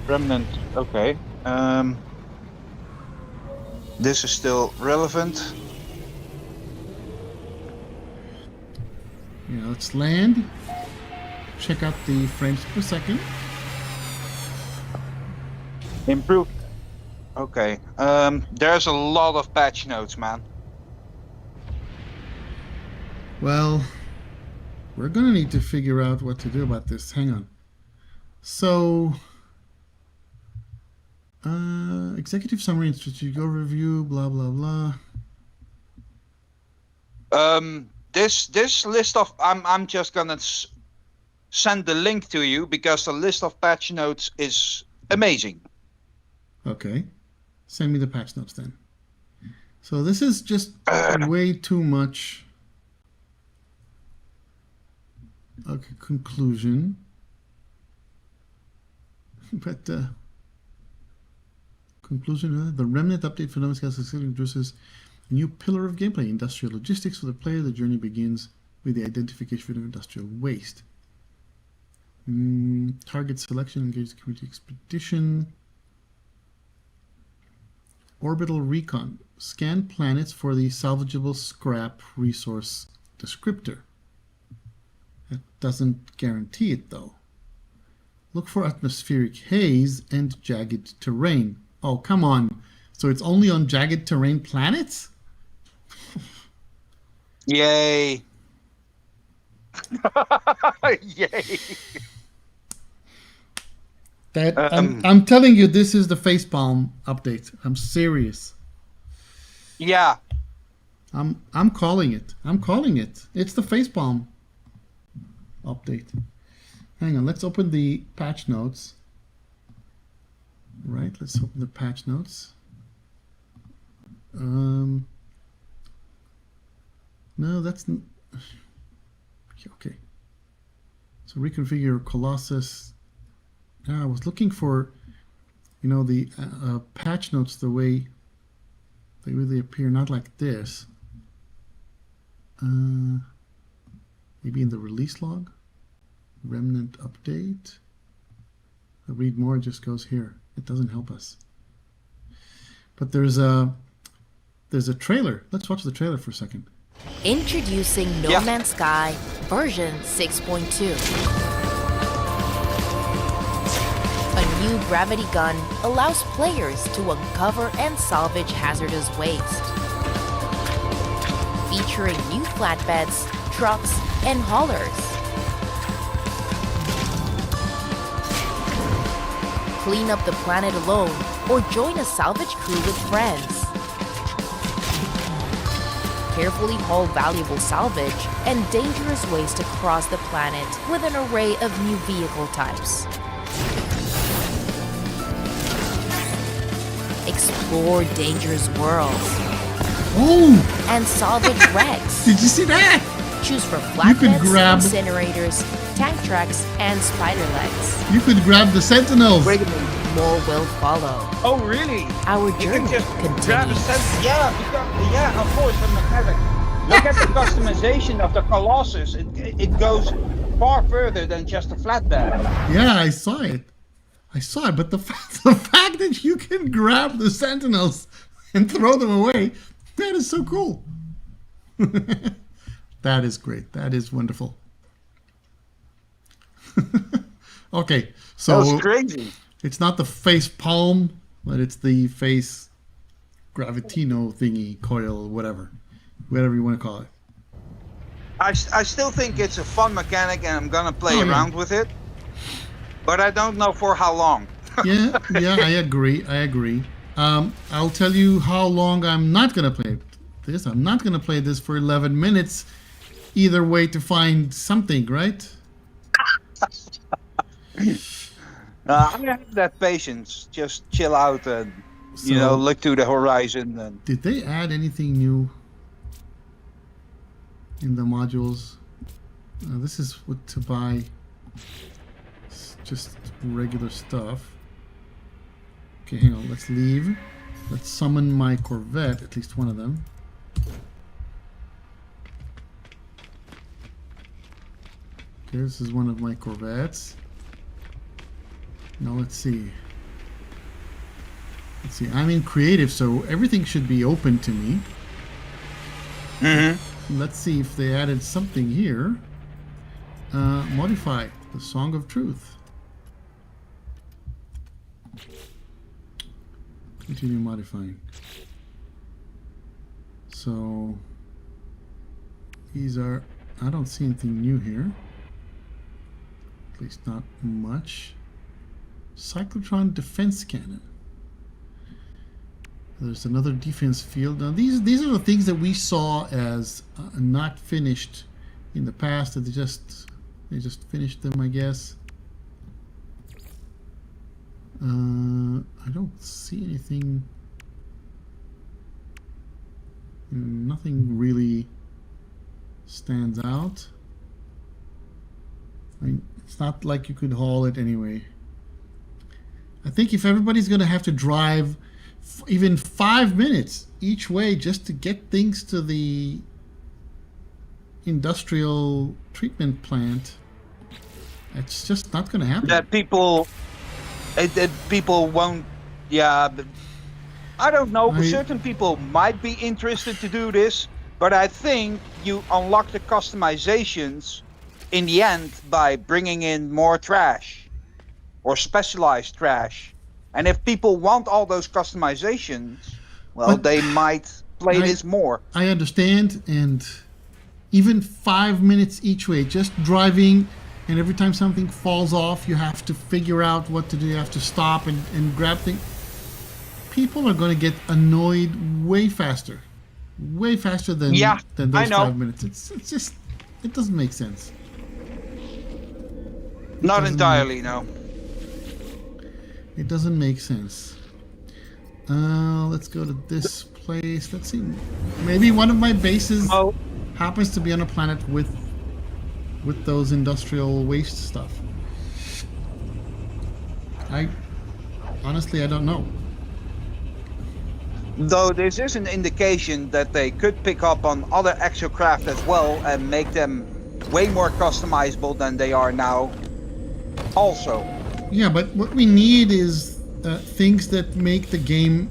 Remnant. Okay. This is still relevant. Yeah, let's land. Check out the frames per second. Improve. Okay. There's a lot of patch notes, man. Well, we're gonna need to figure out what to do about this. Hang on. So, executive summary and strategic overview, blah blah blah. This list of I'm just gonna send the link to you because the list of patch notes is amazing. Okay, send me the patch notes then. So this is just way too much. Okay, conclusion. But conclusion, the Remnant update for No Scale successfully introduces a new pillar of gameplay, industrial logistics for the player. The journey begins with the identification of industrial waste. Target selection, engage the community expedition. Orbital recon. Scan planets for the salvageable scrap resource descriptor. That doesn't guarantee it though. Look for atmospheric haze and jagged terrain. Oh, come on. So it's only on jagged terrain planets? Yay. Yay. That I'm telling you, this is the facepalm update. I'm serious. Yeah. I'm calling it. I'm calling it. It's the facepalm update. Hang on, let's open the patch notes. Right, let's open the patch notes. No, that's okay. So reconfigure Colossus. I was looking for, the patch notes the way they really appear, not like this. Maybe in the release log, remnant update. I read more, it just goes here. It doesn't help us. But there's a trailer. Let's watch the trailer for a second. Introducing No Man's Sky version 6.2. A new gravity gun allows players to uncover and salvage hazardous waste. Featuring new flatbeds, trucks, and haulers. Clean up the planet alone or join a salvage crew with friends. Carefully haul valuable salvage and dangerous waste across the planet with an array of new vehicle types. Explore dangerous worlds. Oh! And salvage wrecks. Did you see that? Choose from flatbeds, incinerators, tank tracks, and spider legs. You could grab the Sentinels. Wait a minute. More will follow. Oh, really? Our You journey can just continues. grab a sense. Yeah, of course, the mechanic. Look at the customization of the Colossus. It goes far further than just a flatbed. Yeah, I saw it. But the fact that you can grab the Sentinels and throw them away, that is so cool. That is great. That is wonderful. Okay, so That's crazy. It's not the face palm, but it's the face gravitino thingy, coil, whatever you want to call it. I still think it's a fun mechanic, and I'm gonna play around with it. But I don't know for how long. yeah, I agree. I'll tell you how long I'm not gonna play this. I'm not gonna play this for 11 minutes. Either way to find something, right? I have that patience. Just chill out and look to the horizon. And did they add anything new in the modules? This is what to buy. It's just regular stuff. Okay, hang on. Let's leave. Let's summon my Corvette, at least one of them. Okay, this is one of my Corvettes. Now let's see. I'm in creative, so everything should be open to me. Let's see if they added something here. Modify the Song of Truth. Continue modifying. So these are, I don't see anything new here. At least not much. Cyclotron defense cannon. There's another defense field. Now these are the things that we saw as not finished in the past. That they just finished them, I guess. I don't see anything. Nothing really stands out. I mean, it's not like you could haul it anyway. I think if everybody's going to have to drive even 5 minutes each way just to get things to the industrial treatment plant, it's just not going to happen. that people won't. Yeah, but I don't know. Certain people might be interested to do this, but I think you unlock the customizations in the end by bringing in more trash or specialized trash. And if people want all those customizations, well, But they might play this more. I understand, and even 5 minutes each way, just driving, and every time something falls off, you have to figure out what to do. You have to stop and grab things. People are going to get annoyed way faster than those I know. 5 minutes. It's just, it doesn't make sense. Not entirely, no. It doesn't make sense. Let's go to this place. Let's see. Maybe one of my bases. Oh, happens to be on a planet with those industrial waste stuff. I honestly, I don't know. Though this is an indication that they could pick up on other exocraft as well and make them way more customizable than they are now. Also. Yeah, but what we need is things that make the game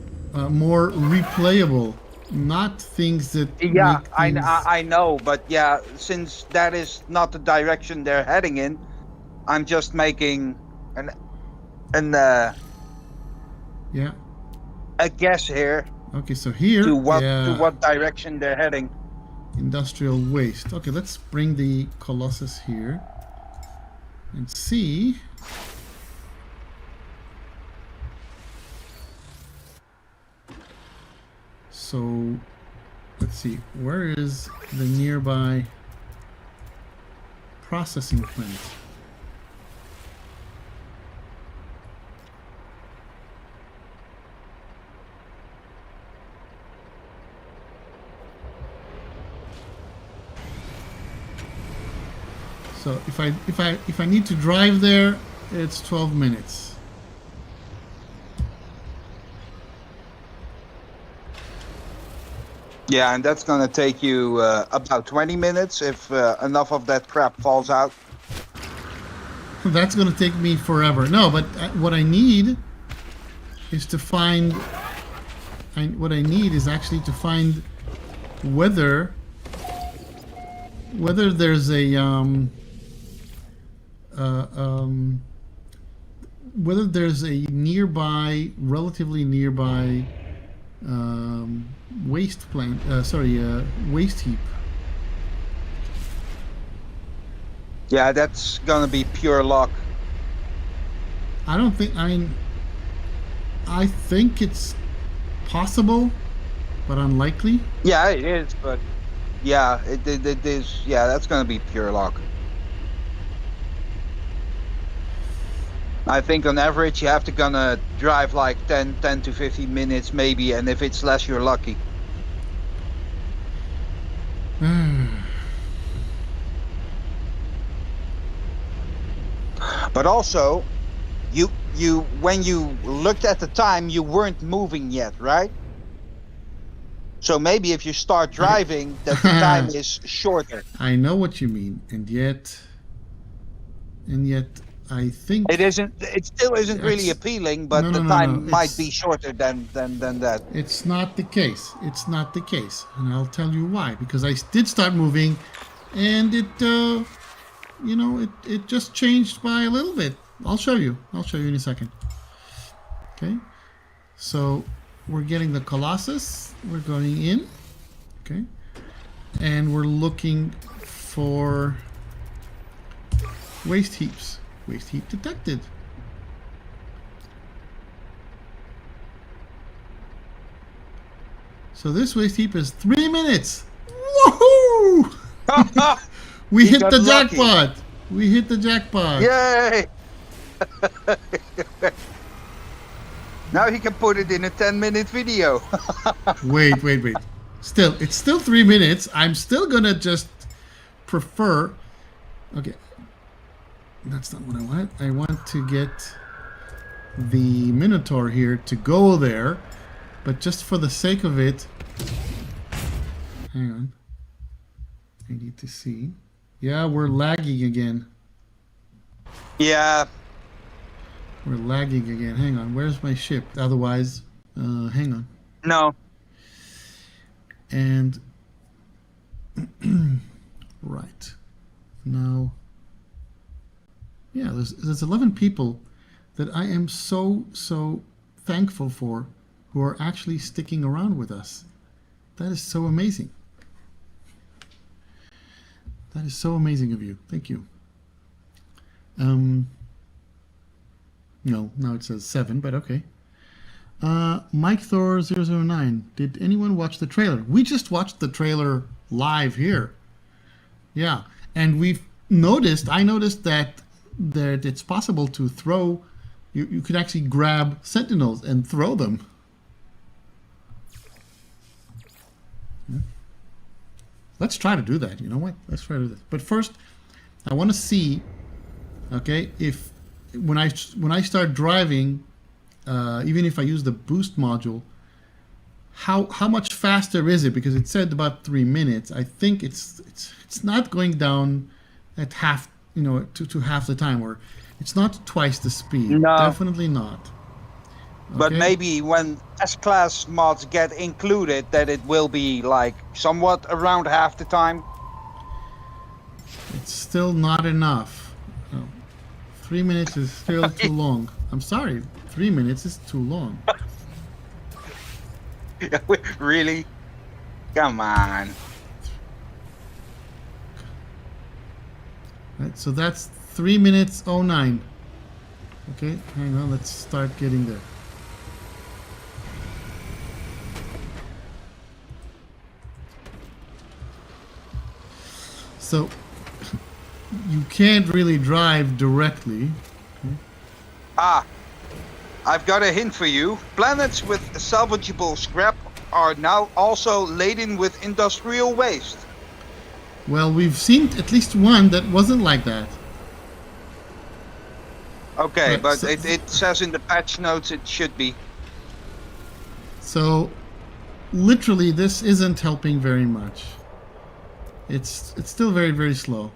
more replayable, not things that Yeah, make things... I know, but yeah, since that is not the direction they're heading in, I'm just making Yeah. a guess here Okay, so here... to what direction they're heading. Industrial waste. Okay, let's bring the Colossus here and see... So, let's see, where is the nearby processing plant? So if I need to drive there, it's 12 minutes. Yeah, and that's gonna take you about 20 minutes if enough of that crap falls out. That's gonna take me forever. No, but what I need is to find... what I need is actually to find whether there's a whether there's a nearby, relatively nearby waste plant. Waste heap. Yeah, that's gonna be pure luck. I don't think. I think it's possible, but unlikely. Yeah, it is, but yeah, it is. Yeah, that's gonna be pure luck. I think on average you have to gonna drive like 10 to 15 minutes maybe, and if it's less, you're lucky. But also, you when you looked at the time, you weren't moving yet, right? So maybe if you start driving, that the time is shorter. I know what you mean, and yet I think It isn't. It still isn't really appealing, but the time might be shorter than that. It's not the case. It's not the case, and I'll tell you why. Because I did start moving, and it, you know, it just changed by a little bit. I'll show you. I'll show you in a second. Okay, so we're getting the Colossus. We're going in. Okay, and we're looking for waste heaps. Waste heap detected. So this waste heap is 3 minutes. Woohoo! We hit the jackpot. We hit the jackpot. Yay! Now he can put it in a 10-minute video. Wait. Still, it's still 3 minutes. I'm still gonna just prefer. Okay. That's not what I want. I want to get the Minotaur here to go there, but just for the sake of it, hang on. I need to see. Yeah, we're lagging again. Yeah. We're lagging again. Hang on. Where's my ship? Otherwise, hang on. No. And right now. Yeah, there's 11 people that I am so thankful for who are actually sticking around with us. That is so amazing. That is so amazing of you. Thank you. No, now it says 7, but okay. Mike Thor 009. Did anyone watch the trailer? We just watched the trailer live here. Yeah, and I noticed that it's possible to throw. You could actually grab sentinels and throw them. Let's try to do that. You know what? Let's try to do that. But first, I want to see, okay, if when I start driving, even if I use the boost module, how much faster is it? Because it said about 3 minutes. I think it's not going down at half, to half the time, or it's not twice the speed. No. Definitely not. But Okay? maybe when S-Class mods get included, that it will be like somewhat around half the time. It's still not enough. No. 3 minutes is still too long. I'm sorry, 3 minutes is too long. Really? Come on. Right, so that's 3 minutes 09. Okay, hang on, let's start getting there. So you can't really drive directly. Ah, I've got a hint for you. Planets with salvageable scrap are now also laden with industrial waste. Well, we've seen at least one that wasn't like that. Okay, Right, but so- it says in the patch notes it should be. So literally this isn't helping very much. It's still very, very slow.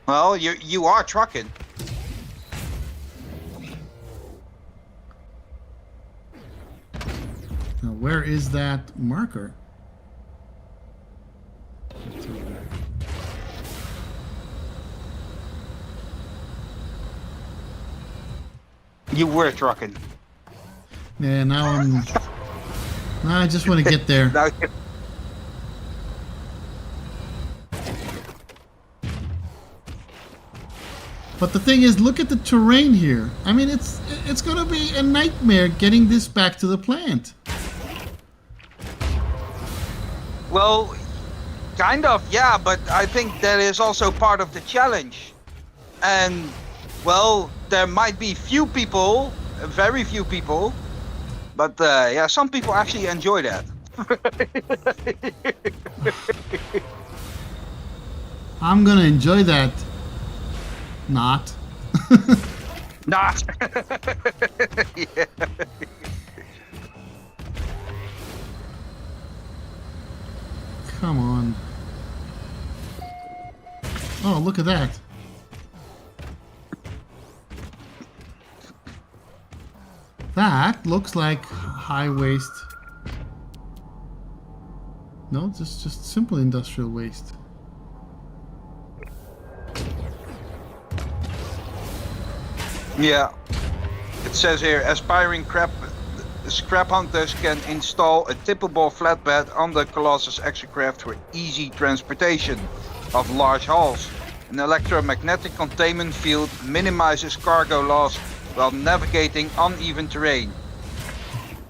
Well, you are trucking. Now, where is that marker? It's over there. You were trucking. Yeah, now I just want to get there. Now, But the thing is, look at the terrain here. I mean, it's gonna be a nightmare getting this back to the plant. well, kind of, yeah, but I think that is also part of the challenge. And, well, there might be few people, very few people, but yeah, some people actually enjoy that. I'm gonna enjoy that. Not. Not. Yeah. Come on. Oh, look at that. That looks like high waste. No, just simple industrial waste. Yeah. It says here, aspiring scrap hunters can install a tippable flatbed on the Colossus exocraft for easy transportation of large hauls. An electromagnetic containment field minimizes cargo loss while navigating uneven terrain.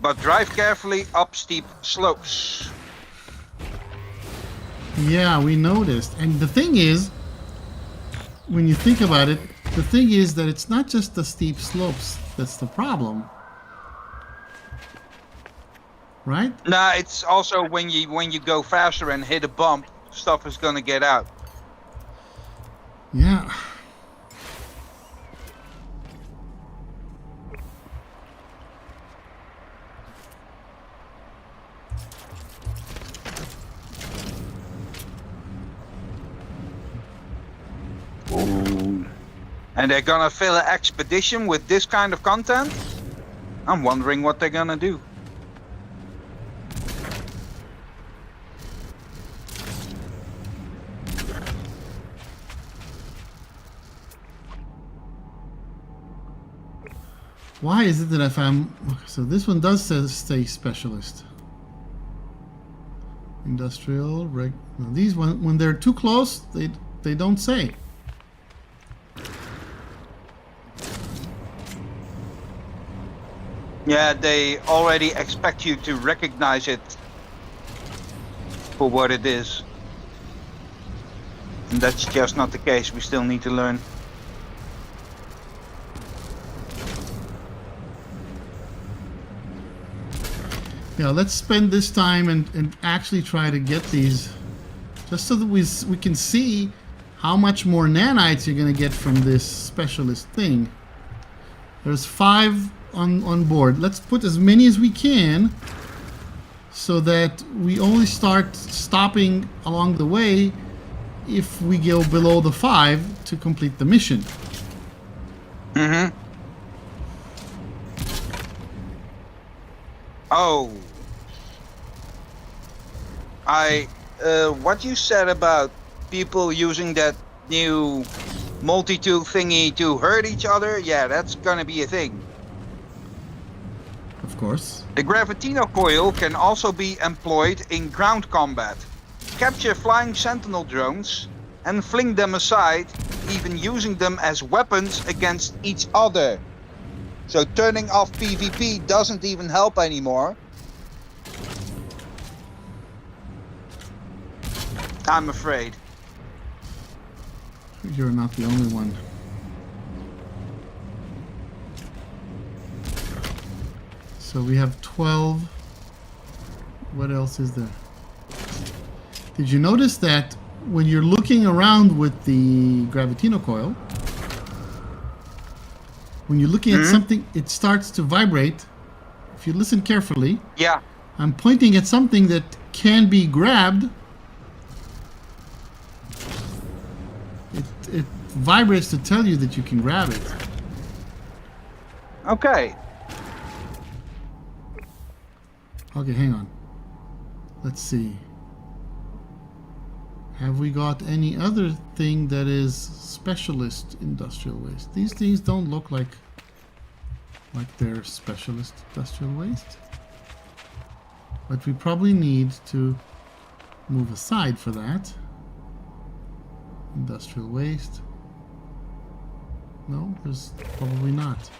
But drive carefully up steep slopes. Yeah, we noticed. And the thing is, when you think about it, the thing is that it's not just the steep slopes that's the problem. Right? Nah, it's also when you go faster and hit a bump, stuff is gonna get out. Yeah. And they're gonna fill an expedition with this kind of content? I'm wondering what they're gonna do. Why is it that if I'm... So this one does say specialist. Industrial, no, these when they're too close, they don't say. Yeah, they already expect you to recognize it for what it is. And that's just not the case, we still need to learn. Yeah, let's spend this time and actually try to get these, just so that we can see how much more nanites you're going to get from this specialist thing. There's 5 on board. Let's put as many as we can so that we only start stopping along the way if we go below the 5 to complete the mission. Mm-hmm. Oh. What you said about people using that new multi-tool thingy to hurt each other, yeah, that's gonna be a thing. Of course. The Gravitino coil can also be employed in ground combat. Capture flying sentinel drones and fling them aside, even using them as weapons against each other. So turning off PvP doesn't even help anymore. I'm afraid. You're not the only one. So we have 12. What else is there? Did you notice that when you're looking around with the Gravitino coil, when you're looking at something, it starts to vibrate. If you listen carefully, Yeah. I'm pointing at something that can be grabbed. It vibrates to tell you that you can grab it. Okay. Okay, hang on. Let's see. Have we got any other thing that is specialist industrial waste? These things don't look like they're specialist industrial waste. But we probably need to move aside for that. Industrial waste. No, there's probably not.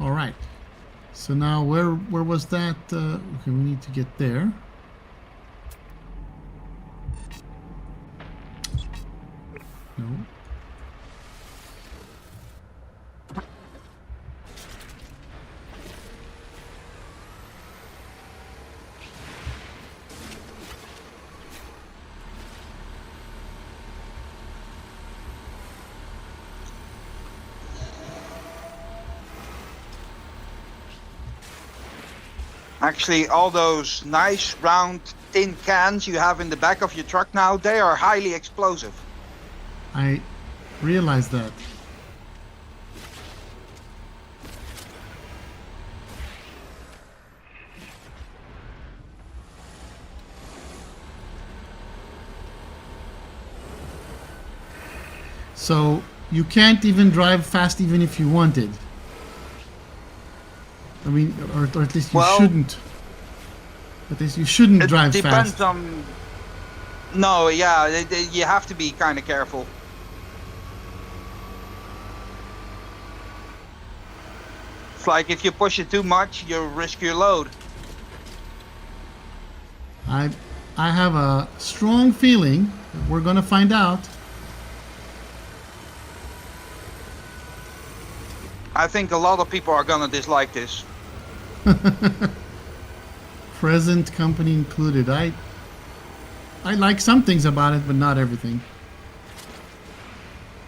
All right. So now where was that? Okay, we need to get there. No. Actually, all those nice round tin cans you have in the back of your truck now, they are highly explosive. I realize that. So you can't even drive fast even if you wanted. I mean, or at least you shouldn't. At least you shouldn't drive fast. It depends on... No, yeah, you have to be kind of careful. It's like if you push it too much, you risk your load. I have a strong feeling that we're gonna find out. I think a lot of people are gonna dislike this. Present company included. I like some things about it, but not everything.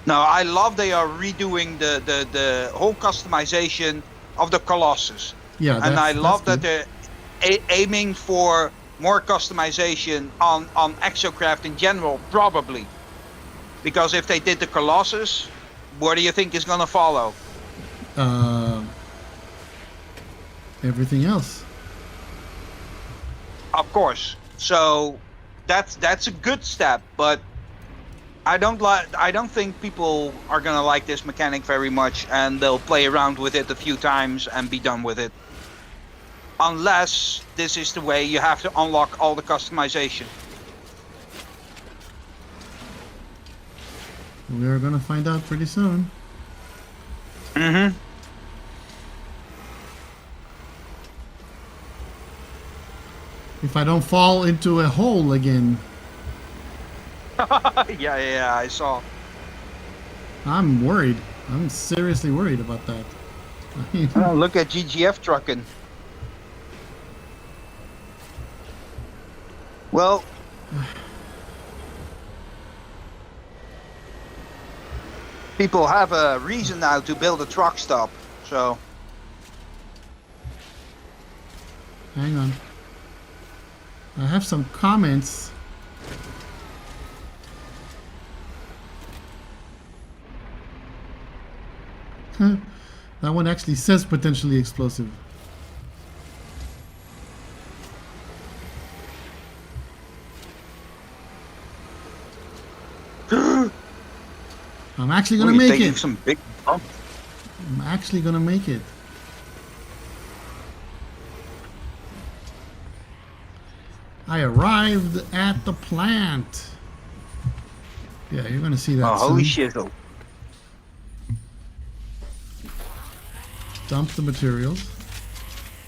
No, I love they are redoing the whole customization of the Colossus. Yeah, and I love that good. they're aiming for more customization on Exocraft in general, probably. Because if they did the Colossus, what do you think is gonna follow? Everything else. Of course. So that's a good step, but I don't think people are gonna like this mechanic very much, and they'll play around with it a few times and be done with it. Unless this is the way you have to unlock all the customization. We're gonna find out pretty soon. Mm-hmm. If I don't fall into a hole again. yeah, I saw. I'm worried. I'm seriously worried about that. Oh, look at GGF trucking. Well, people have a reason now to build a truck stop, so. Hang on. I have some comments. That one actually says potentially explosive. I'm actually gonna make it. Some big bump. I'm actually gonna make it. I arrived at the plant. Yeah, you're gonna see that Oh, soon. holy shizzle. Dump the materials.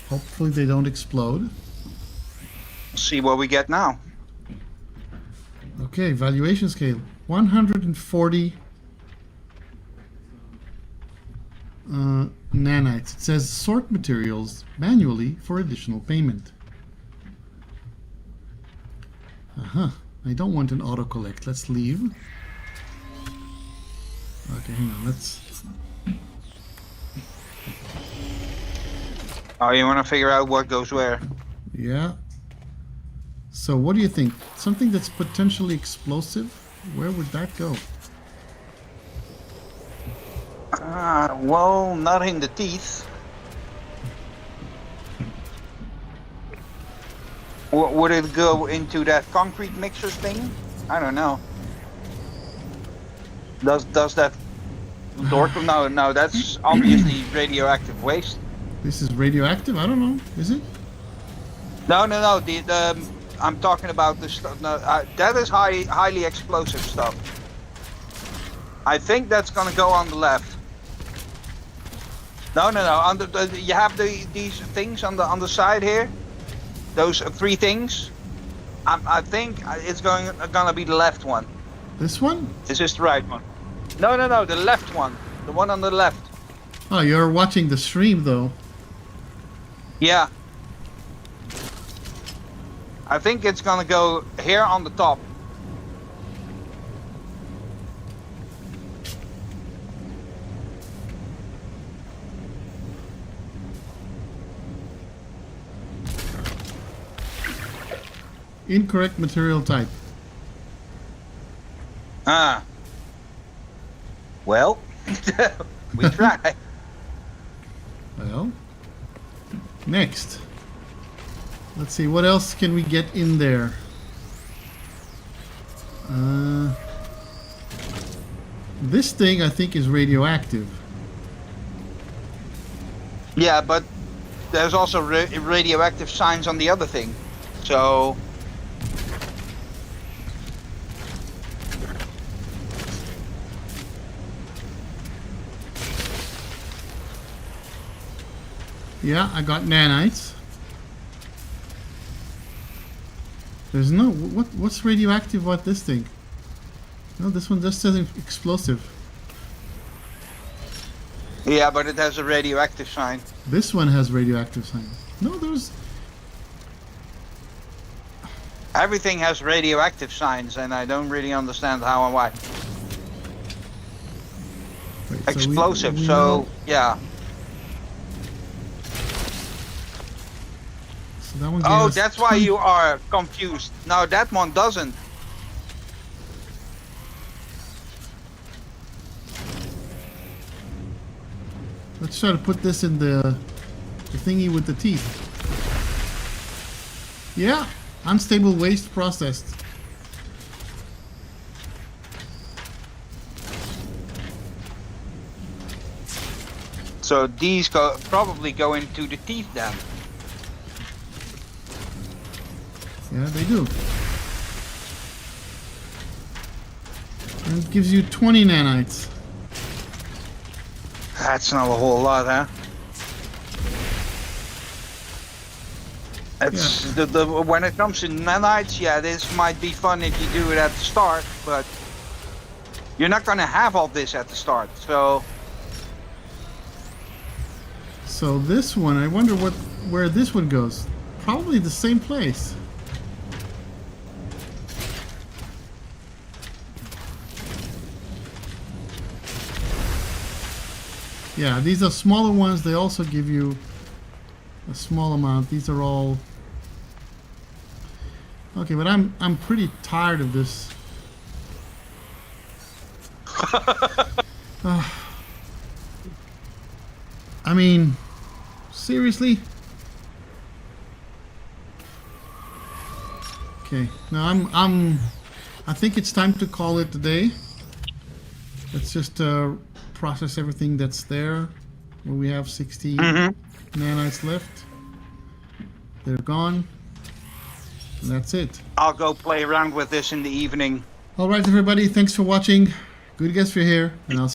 Hopefully they don't explode. See what we get now. Okay, valuation scale. 140 nanites. It says sort materials manually for additional payment. I don't want an autocollect. Let's leave. Okay, hang on. Let's. Oh, you want to figure out what goes where? Yeah. So, what do you think? Something that's potentially explosive? Where would that go? Well, not in the teeth. Would it go into that concrete mixer thing? I don't know. Does that door? No, that's obviously radioactive waste. This is radioactive? I don't know. Is it? No. I'm talking about the stuff. No, that is highly explosive stuff. I think that's gonna go on the left. No. You have these things on the side here. Those 3 things. I think it's gonna be the left one. This one? Is this the right one? No, the left one. The one on the left. Oh, you're watching the stream though. Yeah. I think it's gonna go here on the top. Incorrect material type. Well, we try. Well, next. Let's see, what else can we get in there? This thing I think is radioactive. Yeah, but there's also radioactive signs on the other thing. So yeah, I got nanites. There's no what's radioactive about this thing? No, this one just says explosive. yeah, but it has a radioactive sign. This one has radioactive sign. No, there's Everything has radioactive signs, and I don't really understand how and why. Wait, Explosive, we so know- yeah. So that one gave Oh, us that's why 20 you are confused. No, that one doesn't. Let's try to put this in the thingy with the teeth. Yeah, unstable waste processed. So these probably go into the teeth then. Yeah, they do. And it gives you 20 nanites. That's not a whole lot, huh? It's when it comes to nanites, yeah, this might be fun if you do it at the start, but you're not gonna have all this at the start, so So this one, I wonder where this one goes. Probably the same place. Yeah, these are smaller ones. They also give you a small amount. These are all okay, but I'm pretty tired of this. I mean, seriously? Okay, now I think it's time to call it a day. Let's just process everything that's there. Well, we have 60 nanites left. They're gone. And that's it. I'll go play around with this in the evening. All right, everybody. Thanks for watching. Good guess for here, and I'll